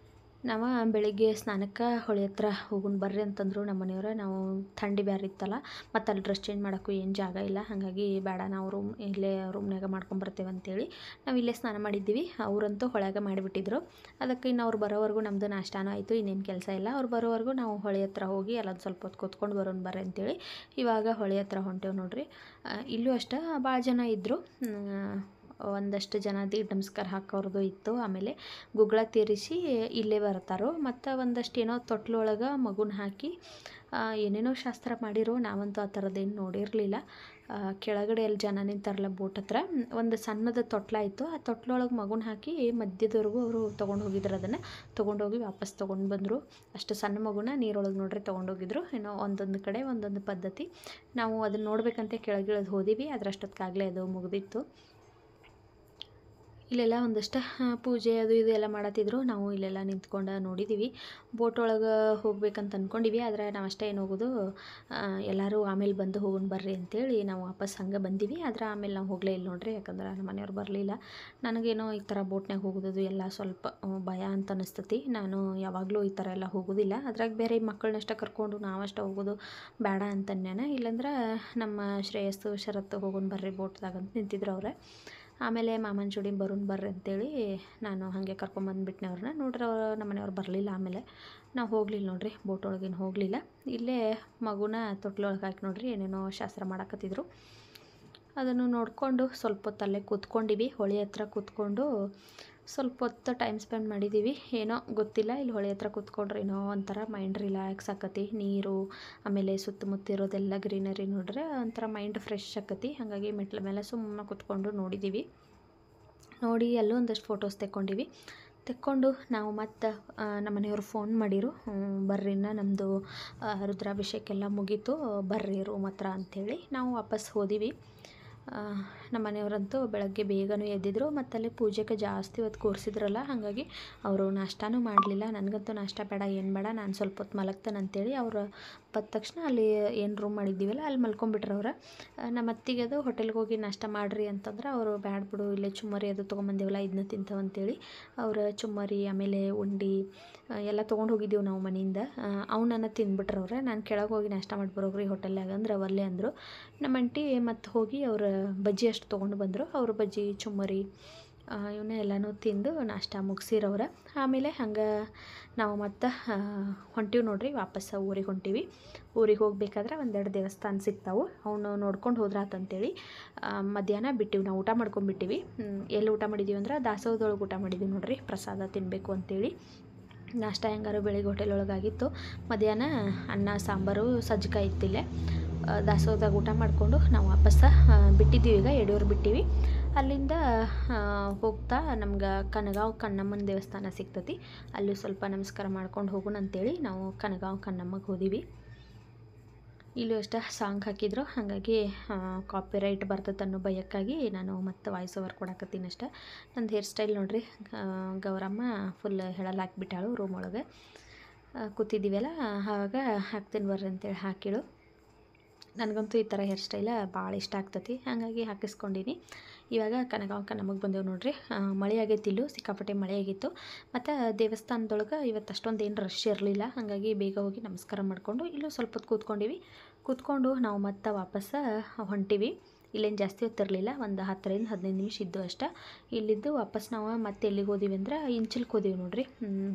ನಾವು ಬೆಳಿಗ್ಗೆ ಸ್ನಾನಕ್ಕೆ ಹೊಳೆ ಹತ್ರ ಹೋಗೋಣ ಬರ್ರಿ ಅಂತಂದರು ನಮ್ಮ ಮನೆಯವ್ರು. ನಾವು ಥಂಡಿ ಬ್ಯಾರೆ ಇತ್ತಲ್ಲ, ಮತ್ತು ಅಲ್ಲಿ ಡ್ರೆಸ್ ಚೇಂಜ್ ಮಾಡೋಕ್ಕೂ ಏನು ಜಾಗ ಇಲ್ಲ, ಹಾಗಾಗಿ ಬೇಡ ನಾವು ಇಲ್ಲೇ ರೂಮ್ನಾಗ ಮಾಡ್ಕೊಂಬರ್ತೇವೆ ಅಂತೇಳಿ ನಾವು ಇಲ್ಲೇ ಸ್ನಾನ ಮಾಡಿದ್ದೀವಿ. ಅವರಂತೂ ಹೊಳೆಗೆ ಮಾಡಿಬಿಟ್ಟಿದ್ರು. ಅದಕ್ಕೆ ಇನ್ನು ಅವ್ರು ಬರೋವರೆಗೂ ನಮ್ಮದು ನಾಷ್ಟಾನೂ ಆಯಿತು, ಇನ್ನೇನು ಕೆಲಸ ಇಲ್ಲ. ಅವ್ರು ಬರೋವರೆಗೂ ನಾವು ಹೊಳೆ ಹತ್ರ ಹೋಗಿ ಅಲ್ಲೊಂದು ಸ್ವಲ್ಪ ಹೊತ್ತು ಕೂತ್ಕೊಂಡು ಬರೋಣ ಬರ್ರಿ ಅಂತೇಳಿ ಇವಾಗ ಹೊಳೆ ಹತ್ರ ಹೊಂಟೇವೆ ನೋಡ್ರಿ. ಇಲ್ಲೂ ಅಷ್ಟೇ ಭಾಳ ಜನ ಇದ್ದರು. ಒಂದಷ್ಟು ಜನ ದೀಡ್ ನಮಸ್ಕಾರ ಹಾಕೋರ್ದು ಇತ್ತು. ಆಮೇಲೆ ಗುಗ್ಗಳ ತೀರಿಸಿ ಇಲ್ಲೇ ಬರ್ತಾರೋ, ಮತ್ತು ಒಂದಷ್ಟು ಏನೋ ತೊಟ್ಲೊಳಗೆ ಮಗುನ ಹಾಕಿ ಏನೇನೋ ಶಾಸ್ತ್ರ ಮಾಡಿರೋ. ನಾವಂತೂ ಆ ಥರದ್ದೇನು ನೋಡಿರಲಿಲ್ಲ. ಕೆಳಗಡೆ ಅಲ್ಲಿ ಜನ ನಿಂತಾರಲ್ಲ ಬೋಟ್ ಹತ್ರ, ಒಂದು ಸಣ್ಣದ ತೊಟ್ಲಾಯಿತು. ಆ ತೊಟ್ಲೊಳಗೆ ಮಗುನ ಹಾಕಿ ಮಧ್ಯದವರೆಗೂ ಅವರು ತೊಗೊಂಡು ಹೋಗಿದ್ರು. ಅದನ್ನು ತೊಗೊಂಡೋಗಿ ವಾಪಸ್ ತೊಗೊಂಡು ಬಂದರು. ಅಷ್ಟು ಸಣ್ಣ ಮಗುನ ನೀರೊಳಗೆ ನೋಡ್ರಿ ತೊಗೊಂಡೋಗಿದ್ರು. ಏನೋ ಒಂದೊಂದು ಕಡೆ ಒಂದೊಂದು ಪದ್ಧತಿ. ನಾವು ಅದನ್ನು ನೋಡ್ಬೇಕಂತ ಕೆಳಗಿಳಿದು ಹೋದಿವಿ, ಅದರಷ್ಟೊತ್ತಿಗಾಗಲೇ ಅದು ಮುಗಿದಿತ್ತು. ಇಲ್ಲೆಲ್ಲ ಒಂದಷ್ಟು ಪೂಜೆ ಅದು ಇದು ಎಲ್ಲ ಮಾಡತ್ತಿದ್ರು. ನಾವು ಇಲ್ಲೆಲ್ಲ ನಿಂತ್ಕೊಂಡು ನೋಡಿದ್ದೀವಿ. ಬೋಟ್ ಒಳಗೆ ಹೋಗ್ಬೇಕಂತ ಅಂದ್ಕೊಂಡಿವಿ, ಆದರೆ ನಾವು ಅಷ್ಟೇ ಏನು ಹೋಗೋದು, ಎಲ್ಲರೂ ಆಮೇಲೆ ಬಂದು ಹೋಗೋಣ ಬರ್ರಿ ಅಂತೇಳಿ ನಾವು ವಾಪಸ್ ಹಂಗೆ ಬಂದೀವಿ. ಆದರೆ ಆಮೇಲೆ ನಾವು ಹೋಗಲೇ ಇಲ್ಲ ನೋಡ್ರಿ, ಯಾಕಂದ್ರೆ ನಮ್ಮ ಮನೆಯವ್ರು ಬರಲಿಲ್ಲ. ನನಗೇನೋ ಈ ಥರ ಬೋಟ್ನಾಗ ಹೋಗೋದು ಎಲ್ಲ ಸ್ವಲ್ಪ ಭಯ ಅಂತ ಅನಿಸ್ತತಿ. ನಾನು ಯಾವಾಗಲೂ ಈ ಥರ ಎಲ್ಲ ಹೋಗೋದಿಲ್ಲ. ಅದ್ರಾಗ ಬೇರೆ ಮಕ್ಕಳನ್ನಷ್ಟ ಕರ್ಕೊಂಡು ನಾವಷ್ಟೇ ಹೋಗೋದು ಬೇಡ ಅಂತನ್ಯಾನ. ಇಲ್ಲಾಂದ್ರೆ ನಮ್ಮ ಶ್ರೇಯಸ್ಸು ಶರತ್ತು ಹೋಗೋಣ ಬರ್ರಿ ಬೋಟ್ದಾಗ ಅಂತ ನಿಂತಿದ್ರು ಅವ್ರೆ. ಆಮೇಲೆ ಮಾಮನ ಜೋಡಿ ಬರೋಣ ಬರ್ರಿ ಅಂತೇಳಿ ನಾನು ಹಾಗೆ ಕರ್ಕೊಂಬಂದುಬಿಟ್ನೆ ಅವ್ರನ್ನ. ನೋಡ್ರಿ ನಮ್ಮ ಮನೆಯವ್ರು ಬರಲಿಲ್ಲ. ಆಮೇಲೆ ನಾವು ಹೋಗಲಿಲ್ಲ ನೋಡ್ರಿ, ಬೋಟ್ ಒಳಗೇನು ಹೋಗಲಿಲ್ಲ. ಇಲ್ಲೇ ಮಗುನ ತೊಟ್ಲೊಳಗೆ ಹಾಕಿ ನೋಡ್ರಿ ಏನೇನೋ ಶಾಸ್ತ್ರ ಮಾಡಕತ್ತಿದ್ರು. ಅದನ್ನು ನೋಡಿಕೊಂಡು ಸ್ವಲ್ಪ ಹೊತ್ತು ಅಲ್ಲೇ ಕೂತ್ಕೊಂಡಿವಿ. ಹೊಳೆ ಹತ್ರ ಕೂತ್ಕೊಂಡು ಸ್ವಲ್ಪ ಹೊತ್ತು ಟೈಮ್ ಸ್ಪೆಂಡ್ ಮಾಡಿದ್ದೀವಿ. ಏನೋ ಗೊತ್ತಿಲ್ಲ, ಇಲ್ಲಿ ಹೊಳೆ ಹತ್ರ ಕೂತ್ಕೊಂಡ್ರೆ ಏನೋ ಒಂಥರ ಮೈಂಡ್ ರಿಲ್ಯಾಕ್ಸ್ ಆಕತಿ. ನೀರು ಆಮೇಲೆ ಸುತ್ತಮುತ್ತ ಇರೋದೆಲ್ಲ ಗ್ರೀನರಿ ನೋಡ್ರೆ ಒಂಥರ ಮೈಂಡ್ ಫ್ರೆಶ್ ಆಕತಿ. ಹಾಗಾಗಿ ಮೆಟ್ಲ ಮೇಲೆ ಸುಮ್ಮನೆ ಕೂತ್ಕೊಂಡು ನೋಡಿದ್ದೀವಿ. ನೋಡಿ ಅಲ್ಲೂ ಒಂದಷ್ಟು ಫೋಟೋಸ್ ತೆಕ್ಕೊಂಡು ನಾವು ಮತ್ತು ನಮ್ಮ ಮನೆಯವರು ಫೋನ್ ಮಾಡಿರು, ಬರ್ರಿನ ನಮ್ಮದು ರುದ್ರಾಭಿಷೇಕ ಎಲ್ಲ ಮುಗೀತು, ಬರ್ರಿ ರೂಮ್ ಹತ್ರ ಅಂಥೇಳಿ ನಾವು ವಾಪಸ್ ಹೋದಿವಿ. ನಮ್ಮ ಮನೆಯವರಂತೂ ಬೆಳಗ್ಗೆ ಬೇಗನೂ ಎದ್ದಿದ್ರು. ಮತ್ತು ಅಲ್ಲಿ ಪೂಜೆಗೆ ಜಾಸ್ತಿ ಹೊತ್ತು ಕೂರಿಸಿದ್ರಲ್ಲ, ಹಾಗಾಗಿ ಅವರು ನಾಷ್ಟಾನೂ ಮಾಡಲಿಲ್ಲ. ನನಗಂತೂ ನಾಷ್ಟ ಬೇಡ, ಏನು ಬೇಡ, ನಾನು ಸ್ವಲ್ಪ ಹೊತ್ತು ಮಲಗ್ತೇನೆ ಅಂತೇಳಿ ಅವ್ರು ಬಂದ ತಕ್ಷಣ ಅಲ್ಲಿ ಏನು ರೂಮ್ ಮಾಡಿದ್ದೀವಲ್ಲ ಅಲ್ಲಿ ಮಲ್ಕೊಂಡ್ಬಿಟ್ರು ಅವ್ರು. ನಮ್ಮ ಅತ್ತಿಗೆ ಅದು ಹೋಟೆಲ್ಗೆ ಹೋಗಿ ನಾಷ್ಟ ಮಾಡಿರಿ ಅಂತಂದ್ರೆ ಅವರು ಬ್ಯಾಡ ಬಿಡು, ಇಲ್ಲೇ ಚುಮ್ಮರಿ ಅದು ತೊಗೊಂಬಂದೇವಲ್ಲ ಇದನ್ನ ತಿಂತೇವೆ ಅಂತೇಳಿ ಅವ್ರು ಚುಮ್ಮರಿ ಆಮೇಲೆ ಉಂಡೆ ಎಲ್ಲ ತೊಗೊಂಡು ಹೋಗಿದ್ದೀವಿ ನಾವು ಮನೆಯಿಂದ. ಅವನನ್ನು ತಿಂದ್ಬಿಟ್ರು ಅವ್ರೆ. ನಾನು ಕೆಳಗೆ ಹೋಗಿ ನಾಷ್ಟ ಮಾಡಿ ಬರೋಗ್ರಿ ಹೋಟೆಲ್ನಾಗ ಅಂದ್ರೆ ಅವಲ್ಲೇ ಅಂದರು. ನಮ್ಮ ಅಂಟಿ ಮತ್ತು ಹೋಗಿ ಅವ್ರು ಬಜ್ಜಿ ಅಷ್ಟು ತೊಗೊಂಡು ಬಂದರು. ಅವರು ಬಜ್ಜಿ ಚುಮ್ಮರಿ ಇವನ್ನ ಎಲ್ಲನೂ ತಿಂದು ನಾಷ್ಟ ಮುಗಿಸಿರವ್ರೆ. ಆಮೇಲೆ ಹಂಗೆ ನಾವು ಮತ್ತು ಹೊಂಟೀವಿ ನೋಡ್ರಿ, ವಾಪಸ್ ಊರಿಗೆ ಹೊಂಟೀವಿ. ಊರಿಗೆ ಹೋಗ್ಬೇಕಾದ್ರೆ ಒಂದೆರಡು ದೇವಸ್ಥಾನ ಸಿಗ್ತಾವೆ, ಅವನು ನೋಡ್ಕೊಂಡು ಹೋದ್ರಾತಂತೇಳಿ ಮಧ್ಯಾಹ್ನ ಬಿಟ್ಟಿವಿ. ನಾವು ಊಟ ಮಾಡ್ಕೊಂಡ್ಬಿಟ್ಟಿವಿ. ಎಲ್ಲಿ ಊಟ ಮಾಡಿದ್ದೀವಿ ಅಂದ್ರೆ ದಾಸೋಹದೊಳಗೆ ಊಟ ಮಾಡಿದ್ದೀವಿ ನೋಡ್ರಿ, ಪ್ರಸಾದ ತಿನ್ನಬೇಕು ಅಂತೇಳಿ. ನಾಷ್ಟ ಹೆಂಗಾರು ಬೆಳಿಗ್ಗೆ ಹೋಟೆಲ್ ಒಳಗಾಗಿತ್ತು. ಮಧ್ಯಾಹ್ನ ಅನ್ನ ಸಾಂಬಾರು ಸಜ್ಜಿಕಾಯಿ ಇತ್ತಿಲ್ಲೇ ದಾಸೋಹದಾಗ ಊಟ ಮಾಡಿಕೊಂಡು ನಾವು ವಾಪಸ್ಸ ಬಿಟ್ಟಿದ್ದೀವಿ. ಈಗ ಯಡಿಯೂರು ಬಿಟ್ಟಿವಿ. ಅಲ್ಲಿಂದ ಹೋಗ್ತಾ ನಮ್ಗೆ ಕನಗಾಂವ್ ಕಣ್ಣಮ್ಮನ ದೇವಸ್ಥಾನ ಸಿಗ್ತತಿ, ಅಲ್ಲಿ ಸ್ವಲ್ಪ ನಮಸ್ಕಾರ ಮಾಡ್ಕೊಂಡು ಹೋಗೋಣ ಅಂತೇಳಿ ನಾವು ಕನಗಾಂವ್ ಕಣ್ಣಮ್ಮಗೆ ಹೋದಿವಿ. ಇಲ್ಲೂ ಅಷ್ಟೇ ಸಾಂಗ್ ಹಾಕಿದ್ರು, ಹಾಗಾಗಿ ಕಾಪಿರೈಟ್ ಬರ್ತದೆ ಅನ್ನೋ ಭಯಕ್ಕಾಗಿ ನಾನು ಮತ್ತೆ ವಾಯ್ಸ್ ಓವರ್ ಕೊಡಕತ್ತೀನಿ ಅಷ್ಟೇ. ನಂದು ಹೇರ್ ಸ್ಟೈಲ್ ನೋಡ್ರಿ, ಗೌರಮ್ಮ ಫುಲ್ ಹೆಳಲ್ಲಿ ಹಾಕಿಬಿಟ್ಟಾಳು. ರೂಮ್ ಒಳಗೆ ಕೂತಿದ್ದೀವಲ್ಲ, ಆವಾಗ ಹಾಕ್ತೀನಿ ಬರ್ರಿ ಅಂತೇಳಿ ಹಾಕಿಳು. ನನಗಂತೂ ಈ ಥರ ಹೇರ್ ಸ್ಟೈಲ ಭಾಳ ಇಷ್ಟ ಆಗ್ತತಿ, ಹಾಗಾಗಿ ಹಾಕಿಸ್ಕೊಂಡಿನಿ. ಇವಾಗ ಕನಗಾಂವ್ಕ ನಮಗೆ ಬಂದೇವು ನೋಡ್ರಿ. ಮಳೆ ಆಗೈತಿ, ಇಲ್ಲೂ ಸಿಕ್ಕಾಪಟ್ಟೆ ಮಳೆ ಆಗಿತ್ತು. ಮತ್ತು ದೇವಸ್ಥಾನದೊಳಗೆ ಇವತ್ತು ಅಷ್ಟೊಂದು ಏನು ರಶ್ ಇರಲಿಲ್ಲ, ಹಾಗಾಗಿ ಬೇಗ ಹೋಗಿ ನಮಸ್ಕಾರ ಮಾಡಿಕೊಂಡು ಇಲ್ಲೂ ಸ್ವಲ್ಪ ಹೊತ್ತು ಕೂತ್ಕೊಂಡು ನಾವು ಮತ್ತೆ ವಾಪಸ್ಸ ಹೊಂಟಿವಿ. ಇಲ್ಲೇನು ಜಾಸ್ತಿ ಹೊತ್ತಿರಲಿಲ್ಲ, ಒಂದು 10-15 ನಿಮಿಷ ಇದ್ದು ಅಷ್ಟೇ. ಇಲ್ಲಿದ್ದು ವಾಪಸ್ ನಾವು ಮತ್ತೆ ಎಲ್ಲಿಗೆ ಹೋದಿವಿ ಅಂದ್ರೆ ಇಂಚಲ್ಗೆ ಹೋದಿವಿ ನೋಡ್ರಿ.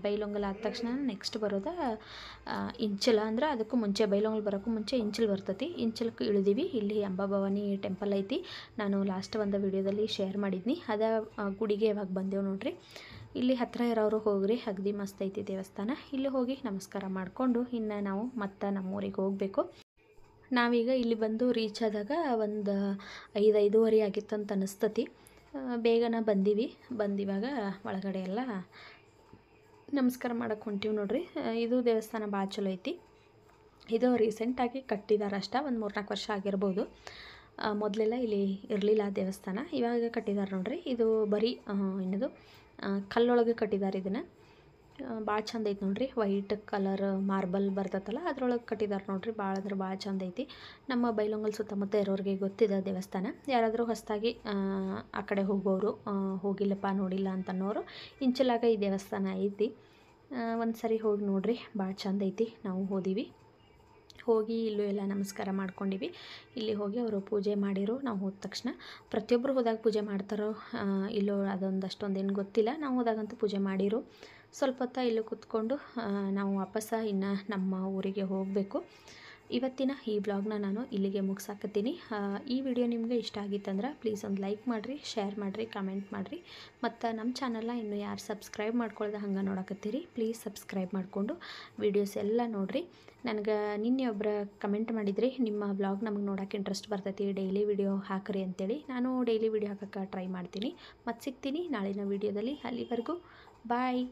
ಬೈಲೊಂಗಲ್ ಆದ ತಕ್ಷಣ ನೆಕ್ಸ್ಟ್ ಬರೋದು ಇಂಚಲ, ಅಂದ್ರೆ ಅದಕ್ಕೂ ಮುಂಚೆ ಬೈಲೊಂಗಲ್ ಬರೋಕ್ಕೂ ಮುಂಚೆ ಇಂಚಲ್ ಬರ್ತೈತಿ. ಇಂಚಲ್ಗೆ ಇಳಿದೀವಿ. ಇಲ್ಲಿ ಅಂಬಾಭವಾನಿ ಟೆಂಪಲ್ ಐತಿ, ನಾನು ಲಾಸ್ಟ್ ಒಂದು ವಿಡಿಯೋದಲ್ಲಿ ಶೇರ್ ಮಾಡಿದ್ನಿ. ಅದ ಗುಡಿಗೆ ಇವಾಗ ಬಂದೆವು ನೋಡ್ರಿ. ಇಲ್ಲಿ ಹತ್ತಿರ ಇರೋರು ಹೋಗ್ರಿ, ಅಗದಿ ಮಸ್ತ್ ಐತಿ ದೇವಸ್ಥಾನ. ಇಲ್ಲಿ ಹೋಗಿ ನಮಸ್ಕಾರ ಮಾಡಿಕೊಂಡು ಇನ್ನು ನಾವು ಮತ್ತೆ ನಮ್ಮೂರಿಗೆ ಹೋಗಬೇಕು. ನಾವೀಗ ಇಲ್ಲಿ ಬಂದು ರೀಚ್ ಆದಾಗ ಒಂದು 5-5:30 ಆಗಿತ್ತು ಅಂತ ಅನಿಸ್ತತಿ. ಬೇಗನೆ ಬಂದಿವಾಗ ಒಳಗಡೆ ಎಲ್ಲ ನಮಸ್ಕಾರ ಮಾಡೋಕ್ಕೆ ಹೊಂಟೀವಿ ನೋಡ್ರಿ. ಇದು ದೇವಸ್ಥಾನ ಭಾಳ ಚಲೋ ಐತಿ. ಇದು ರೀಸೆಂಟಾಗಿ ಕಟ್ಟಿದ್ದಾರೆ ಅಷ್ಟೇ, ಒಂದು 3-4 ವರ್ಷ ಆಗಿರ್ಬೋದು. ಮೊದಲೆಲ್ಲ ಇಲ್ಲಿ ಇರಲಿಲ್ಲ ದೇವಸ್ಥಾನ, ಇವಾಗ ಕಟ್ಟಿದ್ದಾರೆ ನೋಡ್ರಿ. ಇದು ಬರೀ ಏನದು ಕಲ್ಲೊಳಗೆ ಕಟ್ಟಿದ್ದಾರೆ ಇದನ್ನು. ಭಾಳ ಚಂದ ಐತೆ ನೋಡ್ರಿ. ವೈಟ್ ಕಲರ್ ಮಾರ್ಬಲ್ ಬರ್ತೈತಲ್ಲ ಅದ್ರೊಳಗೆ ಕಟ್ಟಿದಾರೆ ನೋಡ್ರಿ. ಭಾಳ ಅಂದ್ರೆ ಭಾಳ ಚಂದ ಐತಿ. ನಮ್ಮ ಬೈಲೊಂಗಲ್ ಸುತ್ತಮುತ್ತ ಇರೋರಿಗೆ ಗೊತ್ತಿದೆ ದೇವಸ್ಥಾನ. ಯಾರಾದರೂ ಹೊಸದಾಗಿ ಆ ಕಡೆ ಹೋಗೋರು, ಹೋಗಿಲ್ಲಪ್ಪ ನೋಡಿಲ್ಲ ಅಂತನ್ನೋರು ಇಂಚಲಾಗ ಈ ದೇವಸ್ಥಾನ ಐತಿ. ಒಂದು ಸರಿ ಹೋಗಿ ನೋಡ್ರಿ, ಭಾಳ ಚಂದ ಐತಿ. ನಾವು ಹೋದೀವಿ, ಹೋಗಿ ಇಲ್ಲೂ ಎಲ್ಲ ನಮಸ್ಕಾರ ಮಾಡ್ಕೊಂಡಿವಿ. ಇಲ್ಲಿ ಹೋಗಿ ಅವರು ಪೂಜೆ ಮಾಡಿರು. ನಾವು ಹೋದ ತಕ್ಷಣ ಪ್ರತಿಯೊಬ್ಬರು ಹೋದಾಗ ಪೂಜೆ ಮಾಡ್ತಾರೋ ಇಲ್ಲೋ ಅದೊಂದು ಅಷ್ಟೊಂದೇನು ಗೊತ್ತಿಲ್ಲ. ನಾವು ಹೋದಾಗಂತೂ ಪೂಜೆ ಮಾಡಿರು. ಸ್ವಲ್ಪ ಹೊತ್ತು ಇಲ್ಲೂ ಕೂತ್ಕೊಂಡು ನಾವು ವಾಪಸ್ಸ ಇನ್ನು ನಮ್ಮ ಊರಿಗೆ ಹೋಗಬೇಕು. ಇವತ್ತಿನ ಈ ವ್ಲಾಗ್ನ ನಾನು ಇಲ್ಲಿಗೆ ಮುಗಿಸಾಕತ್ತೀನಿ. ಈ ವಿಡಿಯೋ ನಿಮಗೆ ಇಷ್ಟ ಆಗಿತ್ತಂದ್ರೆ ಪ್ಲೀಸ್ ಒಂದು ಲೈಕ್ ಮಾಡಿರಿ, ಶೇರ್ ಮಾಡಿರಿ, ಕಮೆಂಟ್ ಮಾಡಿರಿ. ಮತ್ತು ನಮ್ಮ ಚಾನಲ್ನ ಇನ್ನೂ ಯಾರು ಸಬ್ಸ್ಕ್ರೈಬ್ ಮಾಡ್ಕೊಳ್ದೆ ಹಂಗೆ ನೋಡಕತ್ತೀರಿ ಪ್ಲೀಸ್ ಸಬ್ಸ್ಕ್ರೈಬ್ ಮಾಡಿಕೊಂಡು ವೀಡಿಯೋಸ್ ಎಲ್ಲ ನೋಡಿರಿ. ನನಗೆ ನಿನ್ನೆ ಒಬ್ಬರು ಕಮೆಂಟ್ ಮಾಡಿದ್ರಿ, ನಿಮ್ಮ ವ್ಲಾಗ್ ನಮಗೆ ನೋಡೋಕೆ ಇಂಟ್ರೆಸ್ಟ್ ಬರ್ತೈತಿ, ಡೈಲಿ ವಿಡಿಯೋ ಹಾಕ್ರಿ ಅಂತೇಳಿ. ನಾನು ಡೈಲಿ ವಿಡಿಯೋ ಹಾಕೋಕ್ಕೆ ಟ್ರೈ ಮಾಡ್ತೀನಿ. ಮತ್ತು ಸಿಗ್ತೀನಿ ನಾಳಿನ ವಿಡಿಯೋದಲ್ಲಿ. ಅಲ್ಲಿವರೆಗೂ ಬಾಯ್.